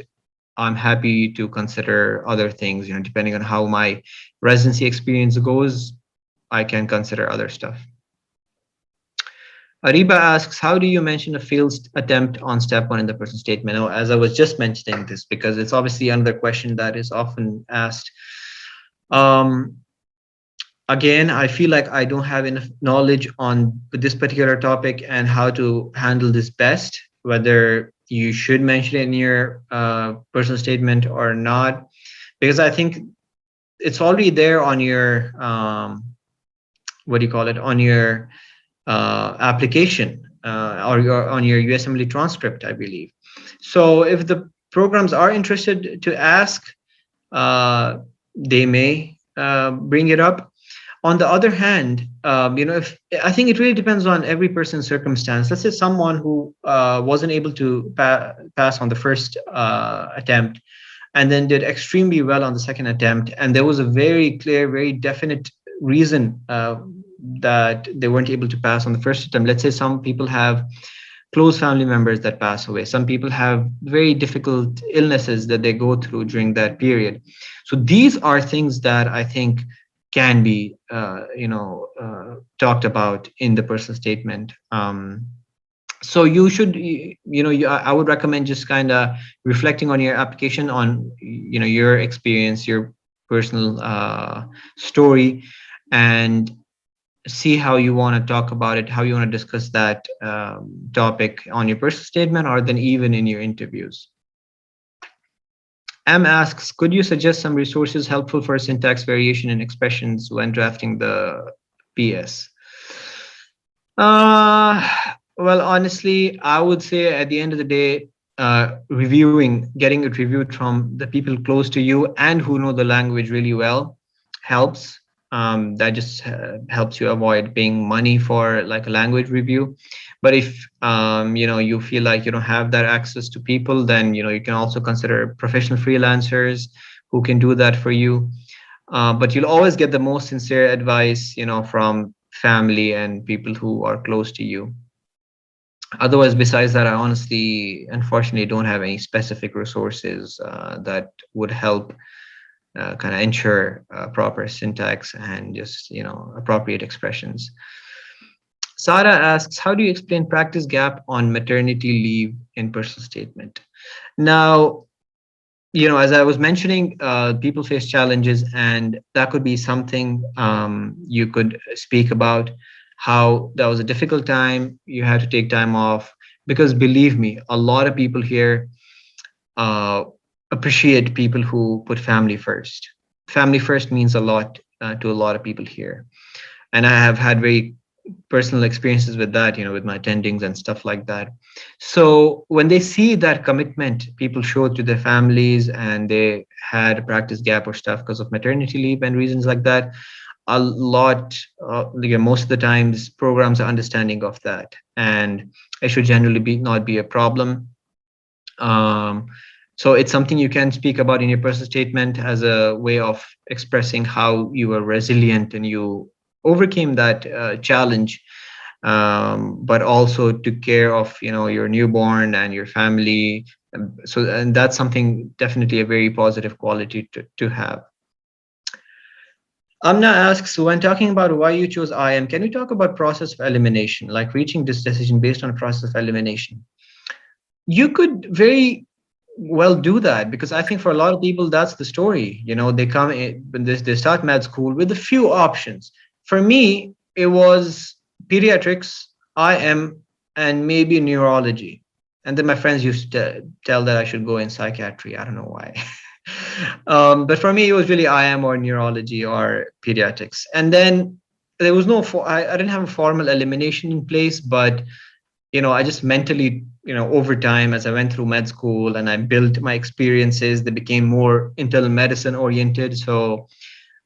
I'm happy to consider other things. Depending on how my residency experience goes, I can consider other stuff. Ariba asks, how do you mention a failed attempt on step one in the personal statement? Now, as I was just mentioning this, because it's obviously another question that is often asked. Again, I feel like I don't have enough knowledge on this particular topic and how to handle this best, whether you should mention it in your personal statement or not, because I think it's already there on your, what do you call it, on your application, or on your USMLE transcript, I believe. So if the programs are interested to ask, they may bring it up. On the other hand, if I think it really depends on every person's circumstance. Let's say someone who wasn't able to pass on the first attempt, and then did extremely well on the second attempt, and there was a very clear, very definite reason that they weren't able to pass on the first attempt. Let's say some people have close family members that pass away. Some people have very difficult illnesses that they go through during that period. So these are things that I think can be talked about in the personal statement. So you should, I would recommend just kind of reflecting on your application, on your experience, your personal story, and see how you want to talk about it, how you want to discuss that topic on your personal statement, or then even in your interviews. M asks, could you suggest some resources helpful for syntax variation in expressions when drafting the PS? Uh, well, honestly, I would say at the end of the day, getting it reviewed from the people close to you and who know the language really well helps. That just helps you avoid paying money for like a language review. But if you feel like you don't have that access to people, then you can also consider professional freelancers who can do that for you. But you'll always get the most sincere advice, from family and people who are close to you. Otherwise, besides that, I honestly, unfortunately, don't have any specific resources that would help kind of ensure proper syntax and just, appropriate expressions. Sarah asks, how do you explain practice gap on maternity leave in personal statement? Now, as I was mentioning, people face challenges, and that could be something you could speak about. How that was a difficult time, you had to take time off, because believe me, a lot of people here uh, appreciate people who put family first. Family first means a lot to a lot of people here, and I have had very personal experiences with that, with my attendings and stuff like that. So when they see that commitment people show to their families, and they had a practice gap or stuff because of maternity leave and reasons like that, a lot, most of the times programs are understanding of that, and it should generally be not be a problem. um, so it's something you can speak about in your personal statement as a way of expressing how you were resilient and you overcame that challenge, but also took care of your newborn and your family. And that's something, definitely a very positive quality to have. Amna asks, when talking about why you chose IM, can you talk about process of elimination, like reaching this decision based on a process of elimination? You could very well do that, because I think for a lot of people that's the story. They come in when they start med school with a few options. For me, it was pediatrics, IM, and maybe neurology. And then my friends used to tell that I should go in psychiatry. I don't know why. But for me, it was really IM or neurology or pediatrics. And then there was I didn't have a formal elimination in place, but I just mentally, over time, as I went through med school and I built my experiences, they became more internal medicine oriented. So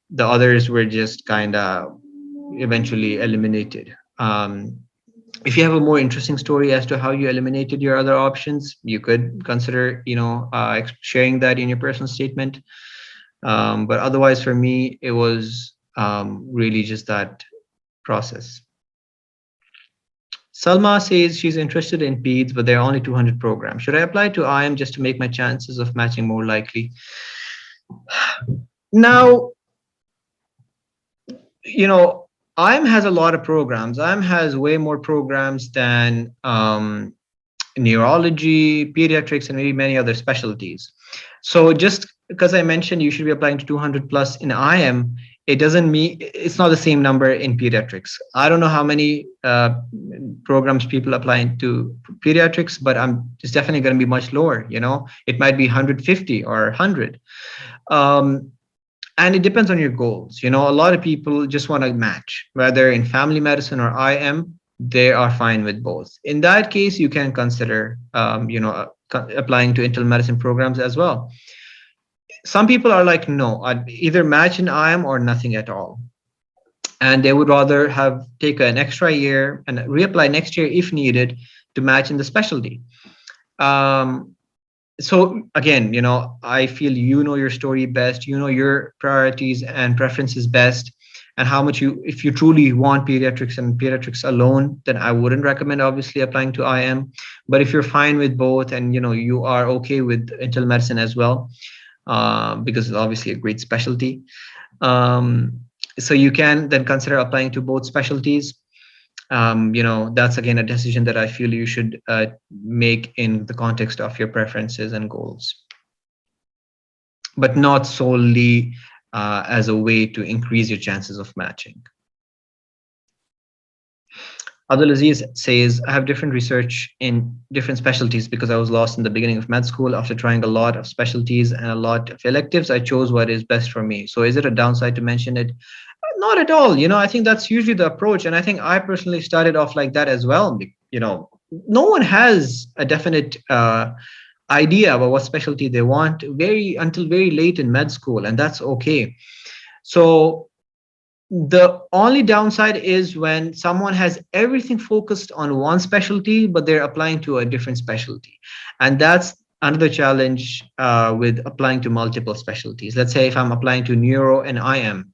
the others were just kind of eventually eliminated. If you have a more interesting story as to how you eliminated your other options, you could consider, sharing that in your personal statement. But otherwise, for me, it was really just that process. Salma says she's interested in PEDS, but there are only 200 programs. Should I apply to IM just to make my chances of matching more likely? Now, IM has a lot of programs. IM has way more programs than neurology, pediatrics, and maybe many other specialties. So just because I mentioned you should be applying to 200 plus in IM, it doesn't mean it's not the same number in pediatrics. I don't know how many programs people applying to pediatrics, but it's definitely going to be much lower. It might be 150 or 100. And it depends on your goals. A lot of people just want to match, whether in family medicine or IM, they are fine with both. In that case, you can consider, applying to internal medicine programs as well. Some people are like, no, I'd either match in IM or nothing at all. And they would rather have take an extra year and reapply next year if needed to match in the specialty. So again, I feel your story best, your priorities and preferences best, and how much if you truly want pediatrics and pediatrics alone, then I wouldn't recommend obviously applying to IM. But if you're fine with both, and you are okay with internal medicine as well, because it's obviously a great specialty, so you can then consider applying to both specialties. That's again a decision that I feel you should make in the context of your preferences and goals, but not solely as a way to increase your chances of matching. Abdulaziz says, I have different research in different specialties because I was lost in the beginning of med school. After trying a lot of specialties and a lot of electives, I chose what is best for me. So is it a downside to mention it? Not at all. I think that's usually the approach. And I think I personally started off like that as well. No one has a definite idea about what specialty they want until very late in med school, and that's okay. So the only downside is when someone has everything focused on one specialty, but they're applying to a different specialty. And that's another challenge with applying to multiple specialties. Let's say if I'm applying to neuro and IM,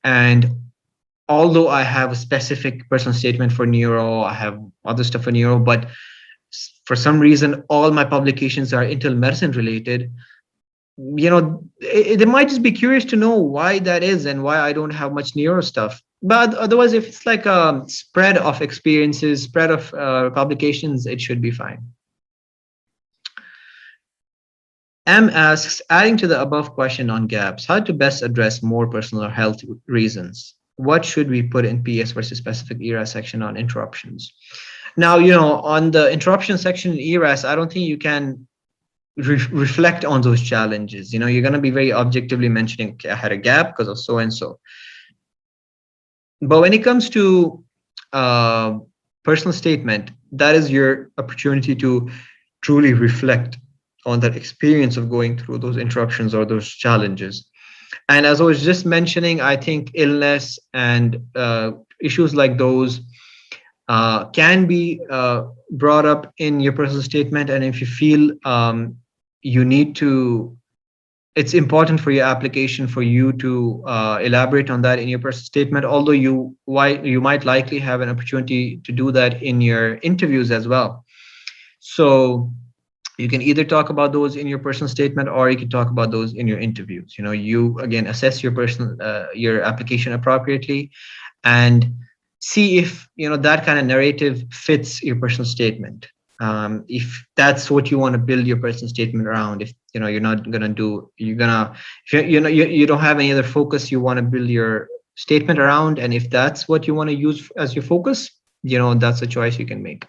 and although I have a specific personal statement for neuro, I have other stuff for neuro, but for some reason, all my publications are internal medicine related. They might just be curious to know why that is and why I don't have much neuro stuff. But otherwise, if it's like a spread of experiences, spread of publications, it should be fine. M asks, adding to the above question on gaps, how to best address more personal or health reasons? What should we put in PS versus specific ERAS section on interruptions? Now, on the interruption section in ERAS, I don't think you can reflect on those challenges. You're going to be very objectively mentioning, okay, I had a gap because of so and so. But when it comes to personal statement, that is your opportunity to truly reflect on that experience of going through those interruptions or those challenges. And as I was just mentioning, I think illness and issues like those can be brought up in your personal statement. And if you feel you need to, it's important for your application for you to elaborate on that in your personal statement, although you might likely have an opportunity to do that in your interviews as well. So you can either talk about those in your personal statement or you can talk about those in your interviews. You again assess your your application appropriately and see if that kind of narrative fits your personal statement. If that's what you want to build your personal statement around, if you're not gonna do, you're gonna, if you don't have any other focus you want to build your statement around, and if that's what you want to use as your focus, that's a choice you can make.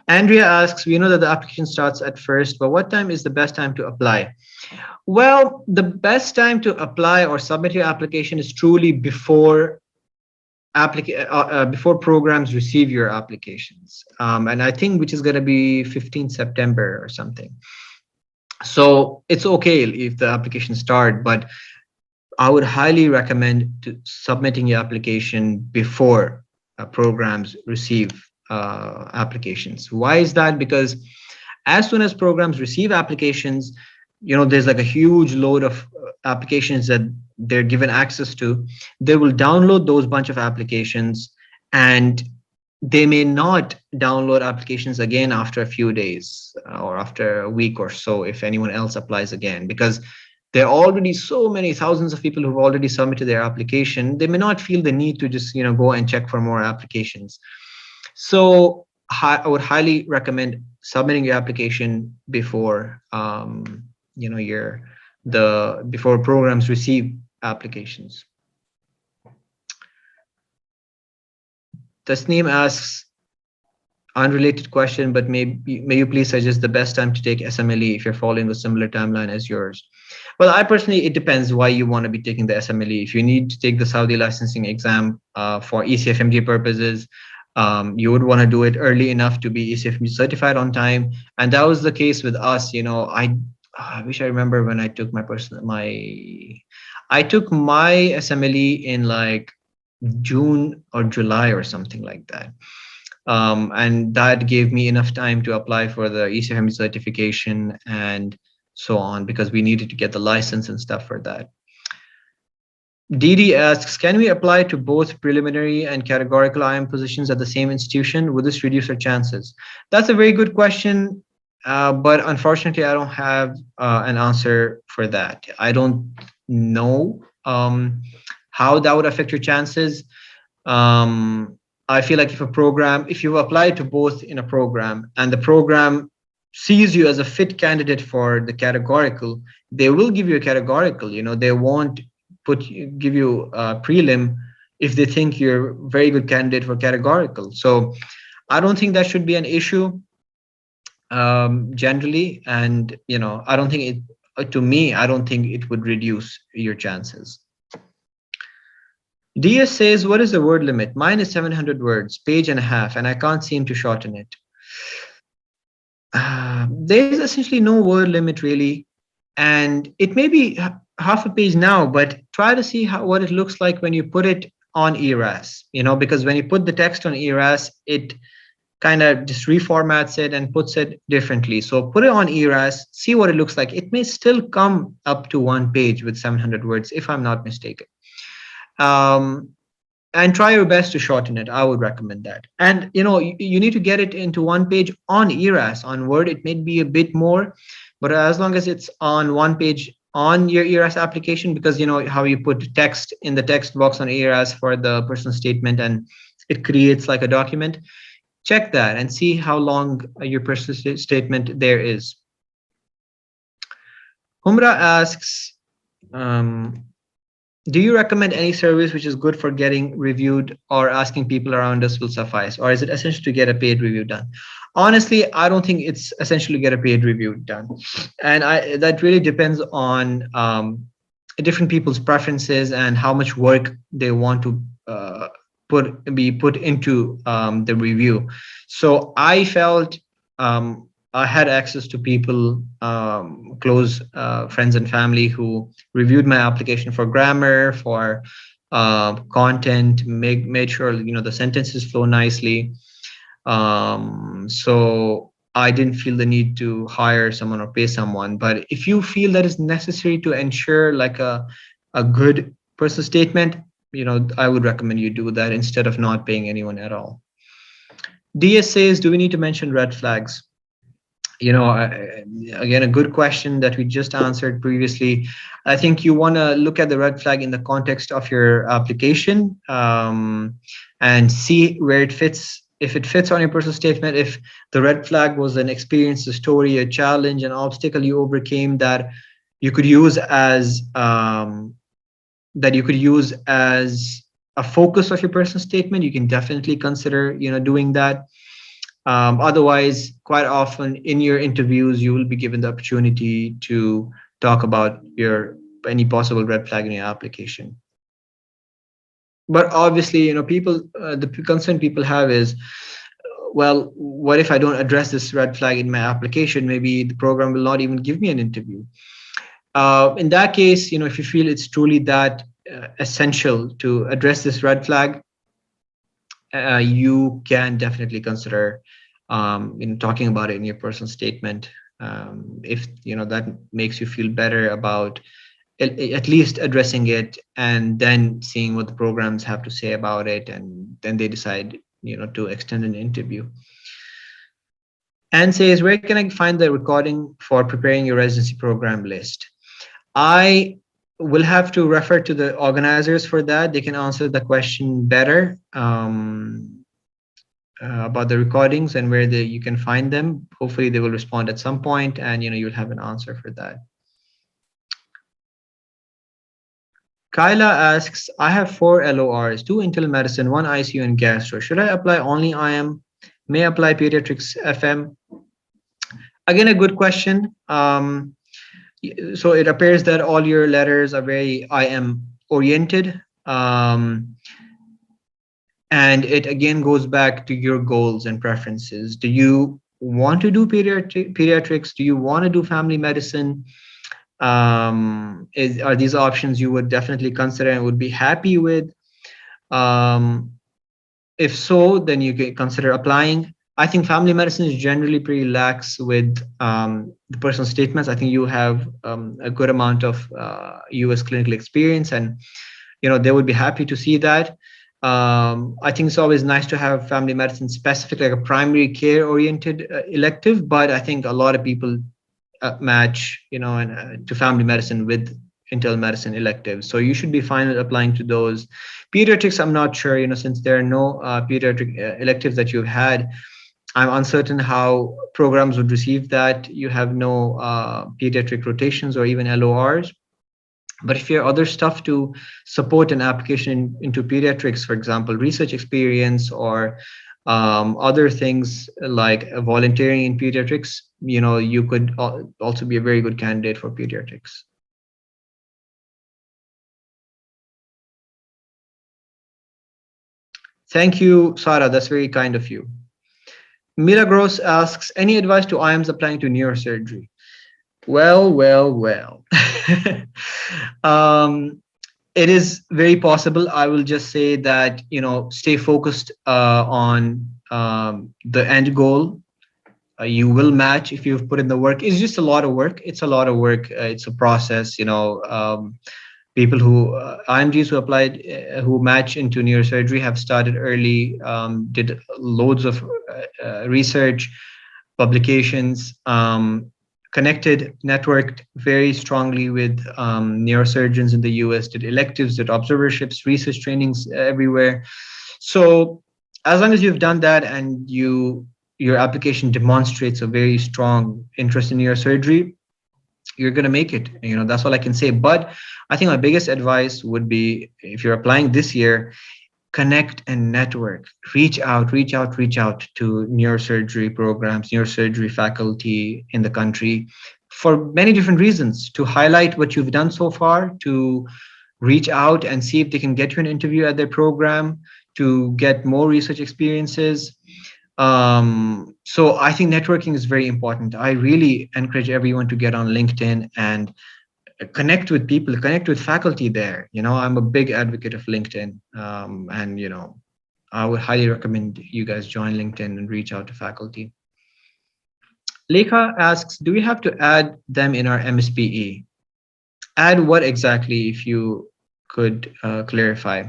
Andrea asks, we know that the application starts at first, but what time is the best time to apply? Well, the best time to apply or submit your application is truly before before programs receive your applications. And I think which is going to be 15 September or something. So it's okay if the application start, but I would highly recommend submitting your application before programs receive applications. Why is that? Because as soon as programs receive applications, there's like a huge load of applications that they're given access to. They will download those bunch of applications, and they may not download applications again after a few days or after a week or so if anyone else applies again, because there are already so many thousands of people who've already submitted their application. They may not feel the need to just go and check for more applications. So I would highly recommend submitting your application before before programs receive applications. Tasneem asks, unrelated question, but may you please suggest the best time to take SMLE if you're following a similar timeline as yours? Well, I personally, it depends why you want to be taking the SMLE. If you need to take the Saudi licensing exam for ECFMG purposes, you would want to do it early enough to be ECFMG certified on time. And that was the case with us. I wish I remember when I took I took my SMLE in like June or July or something like that. And that gave me enough time to apply for the ECFMG certification and so on, because we needed to get the license and stuff for that. Didi asks, can we apply to both preliminary and categorical IM positions at the same institution? Would this reduce our chances? That's a very good question, but unfortunately, I don't have an answer for that. I don't know how that would affect your chances. I feel like if you apply to both in a program and the program sees you as a fit candidate for the categorical, they will give you a categorical. They won't give you a prelim if they think you're a very good candidate for categorical. So I don't think that should be an issue generally. And, I don't think to me, I don't think it would reduce your chances. DS says, what is the word limit? Mine is 700 words, page and a half, and I can't seem to shorten it. There's essentially no word limit really, and it may be half a page now, but try to see what it looks like when you put it on ERAS, because when you put the text on ERAS, it kind of just reformats it and puts it differently. So put it on ERAS, see what it looks like. It may still come up to one page with 700 words, if I'm not mistaken. And try your best to shorten it. I would recommend that. And you need to get it into one page on ERAS. On Word, it may be a bit more, but as long as it's on one page on your ERAS application, because how you put text in the text box on ERAS for the personal statement, and it creates like a document. Check that and see how long your personal statement there is. Humra asks, do you recommend any service which is good for getting reviewed, or asking people around us will suffice? Or is it essential to get a paid review done? Honestly, I don't think it's essential to get a paid review done. And that really depends on different people's preferences and how much work they want to be put into the review. So I felt I had access to people, close friends and family, who reviewed my application for grammar, for content, made sure the sentences flow nicely. So I didn't feel the need to hire someone or pay someone. But if you feel that is necessary to ensure like a good personal statement, I would recommend you do that instead of not paying anyone at all. DS says, do we need to mention red flags? Again, a good question that we just answered previously. I think you want to look at the red flag in the context of your application, and see where it fits. If it fits on your personal statement, if the red flag was an experience, a story, a challenge, an obstacle you overcame that you could use as a focus of your personal statement, you can definitely consider doing that. Otherwise, quite often in your interviews, you will be given the opportunity to talk about any possible red flag in your application. But obviously, the concern people have is, well, what if I don't address this red flag in my application? Maybe the program will not even give me an interview. In that case, if you feel it's truly that essential to address this red flag, you can definitely consider talking about it in your personal statement, if that makes you feel better about at least addressing it, and then seeing what the programs have to say about it, and then they decide to extend an interview. And says, where can I find the recording for preparing your residency program list? I will have to refer to the organizers for that. They can answer the question better about the recordings and where you can find them. Hopefully they will respond at some point, and you'll have an answer for that. Kyla asks, I have 4 LORs, 2 internal medicine, 1 ICU and gastro. Should I apply only IM? May I apply pediatrics FM? Again, a good question. So it appears that all your letters are very IM oriented. And it again goes back to your goals and preferences. Do you want to do pediatrics? Do you want to do family medicine? Are these options you would definitely consider and would be happy with? If so, then you can consider applying. I think family medicine is generally pretty lax with the personal statements. I think you have a good amount of US clinical experience, and they would be happy to see that. I think it's always nice to have family medicine specific, like a primary care oriented elective, but I think a lot of people match, to family medicine with internal medicine electives. So you should be fine with applying to those. Pediatrics, I'm not sure, since there are no pediatric electives that you've had, I'm uncertain how programs would receive that. You have no pediatric rotations or even LORs. But if you have other stuff to support an application into pediatrics, for example, research experience or other things like volunteering in pediatrics, you could also be a very good candidate for pediatrics. Thank you, Sara. That's very kind of you. Milagros asks, any advice to IMs applying to neurosurgery? Well, well, well. um, it is very possible. I will just say that, stay focused on the end goal. You will match if you've put in the work. It's just a lot of work. It's a lot of work. It's a process, people who IMGs who applied, who match into neurosurgery have started early, did loads of research, publications, connected, networked very strongly with neurosurgeons in the US, did electives, did observerships, research trainings everywhere. So as long as you've done that and your application demonstrates a very strong interest in neurosurgery, you're going to make it. That's all I can say. But I think my biggest advice would be, if you're applying this year, connect and network, reach out to neurosurgery programs, neurosurgery faculty in the country for many different reasons: to highlight what you've done so far, to reach out and see if they can get you an interview at their program, to get more research experiences. So I think networking is very important. I really encourage everyone to get on LinkedIn and connect with people, connect with faculty there. I'm a big advocate of LinkedIn. And I would highly recommend you guys join LinkedIn and reach out to faculty. Lekha asks, do we have to add them in our MSPE? Add what exactly, if you could clarify?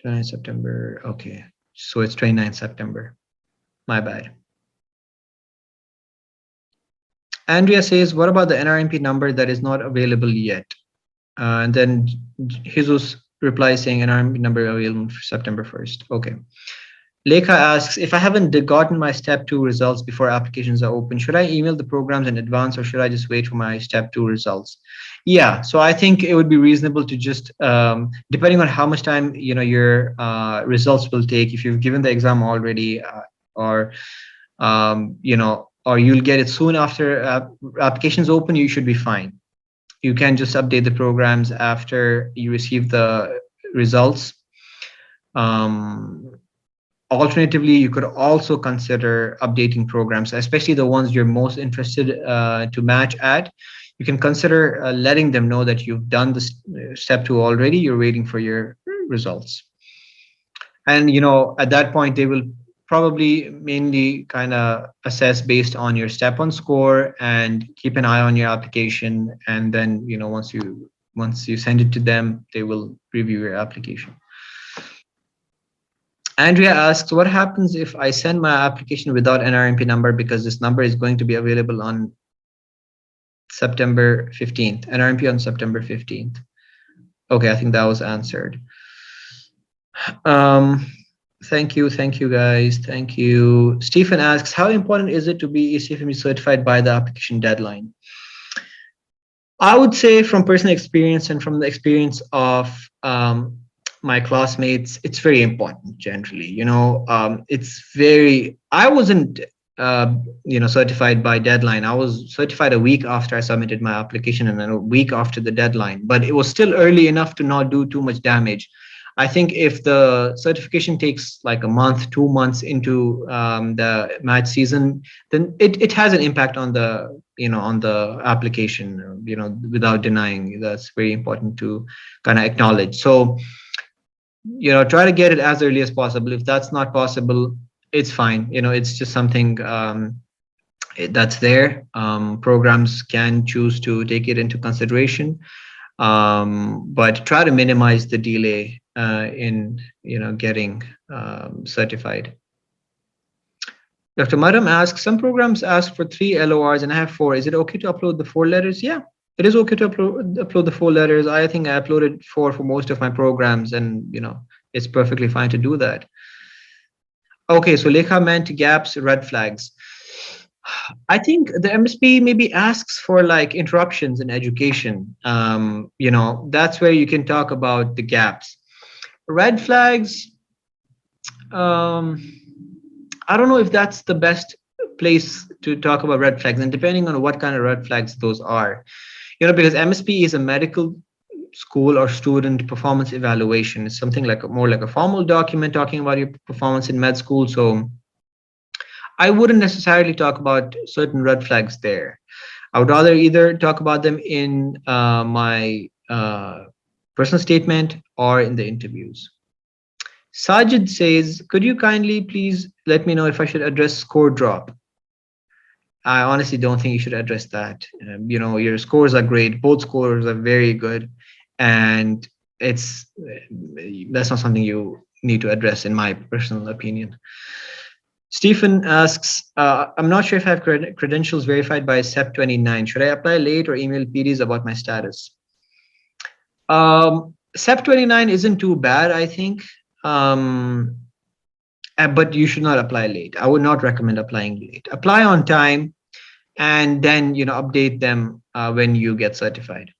29 September. Okay. So it's 29 September. My bad. Andrea says, what about the NRMP number that is not available yet? And then Jesus replies saying NRMP number available for September 1st. Okay. Lekha asks, if I haven't gotten my step 2 results before applications are open, should I email the programs in advance or should I just wait for my step 2 results? Yeah, so I think it would be reasonable to just, depending on how much time your results will take, if you've given the exam already, or or you'll get it soon after applications open, you should be fine. You can just update the programs after you receive the results. Alternatively, you could also consider updating programs, especially the ones you're most interested to match at. You can consider letting them know that you've done the step 2 already, you're waiting for your results. And at that point, they will probably mainly kind of assess based on your step 1 score and keep an eye on your application. And then once you send it to them, they will review your application. Andrea asks, what happens if I send my application without NRMP number because this number is going to be available on September 15th, NRMP on September 15th? Okay, I think that was answered. Thank you guys, thank you. Stephen asks, how important is it to be ECFME certified by the application deadline? I would say, from personal experience and from the experience of my classmates, it's very important generally. I wasn't certified by deadline. I was certified a week after I submitted my application and then a week after the deadline, but it was still early enough to not do too much damage. I think if the certification takes like a month, 2 months into the match season, then it has an impact on the on the application, without denying. That's very important to kind of acknowledge. So try to get it as early as possible. If that's not possible, it's fine. It's just something that's there. Programs can choose to take it into consideration, but try to minimize the delay in getting certified. Dr. Madam asks, some programs ask for 3 LORs and I have 4. Is it okay to upload the 4 letters? Yeah, it is okay to upload the 4 letters. I think I uploaded 4 for most of my programs, and it's perfectly fine to do that. Okay, so Lekha meant gaps, red flags. I think the MSP maybe asks for like interruptions in education. That's where you can talk about the gaps. Red flags, um, I don't know if that's the best place to talk about red flags, and depending on what kind of red flags those are. Because MSP is a medical school or student performance evaluation. It's something like more like a formal document talking about your performance in med school. So I wouldn't necessarily talk about certain red flags there. I would rather either talk about them in my personal statement or in the interviews. Sajid says, could you kindly please let me know if I should address score drop? I honestly don't think you should address that. Your scores are great. Both scores are very good. And it's that's not something you need to address, in my personal opinion. Stephen asks, I'm not sure if I have credentials verified by SEP 29. Should I apply late or email PDs about my status? SEP 29 isn't too bad, I think. Um, but you should not apply late. I would not recommend applying late. Apply on time and then update them when you get certified.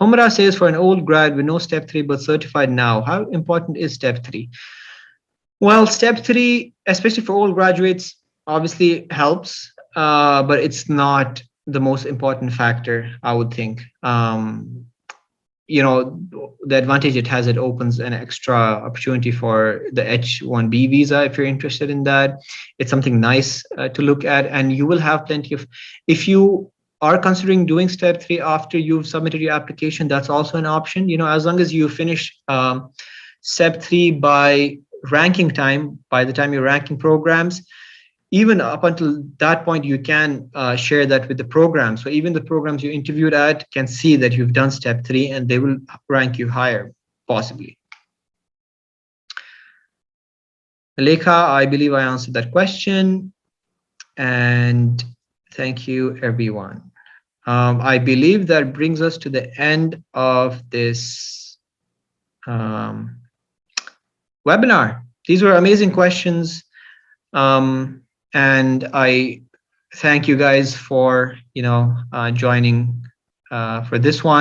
Homara says, for an old grad with no step 3 but certified now, how important is step 3? Well, step 3, especially for old graduates, obviously helps, but it's not the most important factor, I would think. The advantage it has, it opens an extra opportunity for the H-1B visa if you're interested in that. It's something nice to look at, and you will have plenty of, if you are considering doing step 3 after you've submitted your application, that's also an option. As long as you finish step 3 by ranking time, by the time you're ranking programs, even up until that point, you can share that with the program. So even the programs you interviewed at can see that you've done step 3 and they will rank you higher, possibly. Lekha, I believe I answered that question. And thank you, everyone. I believe that brings us to the end of this webinar. These were amazing questions. And I thank you guys for joining for this one.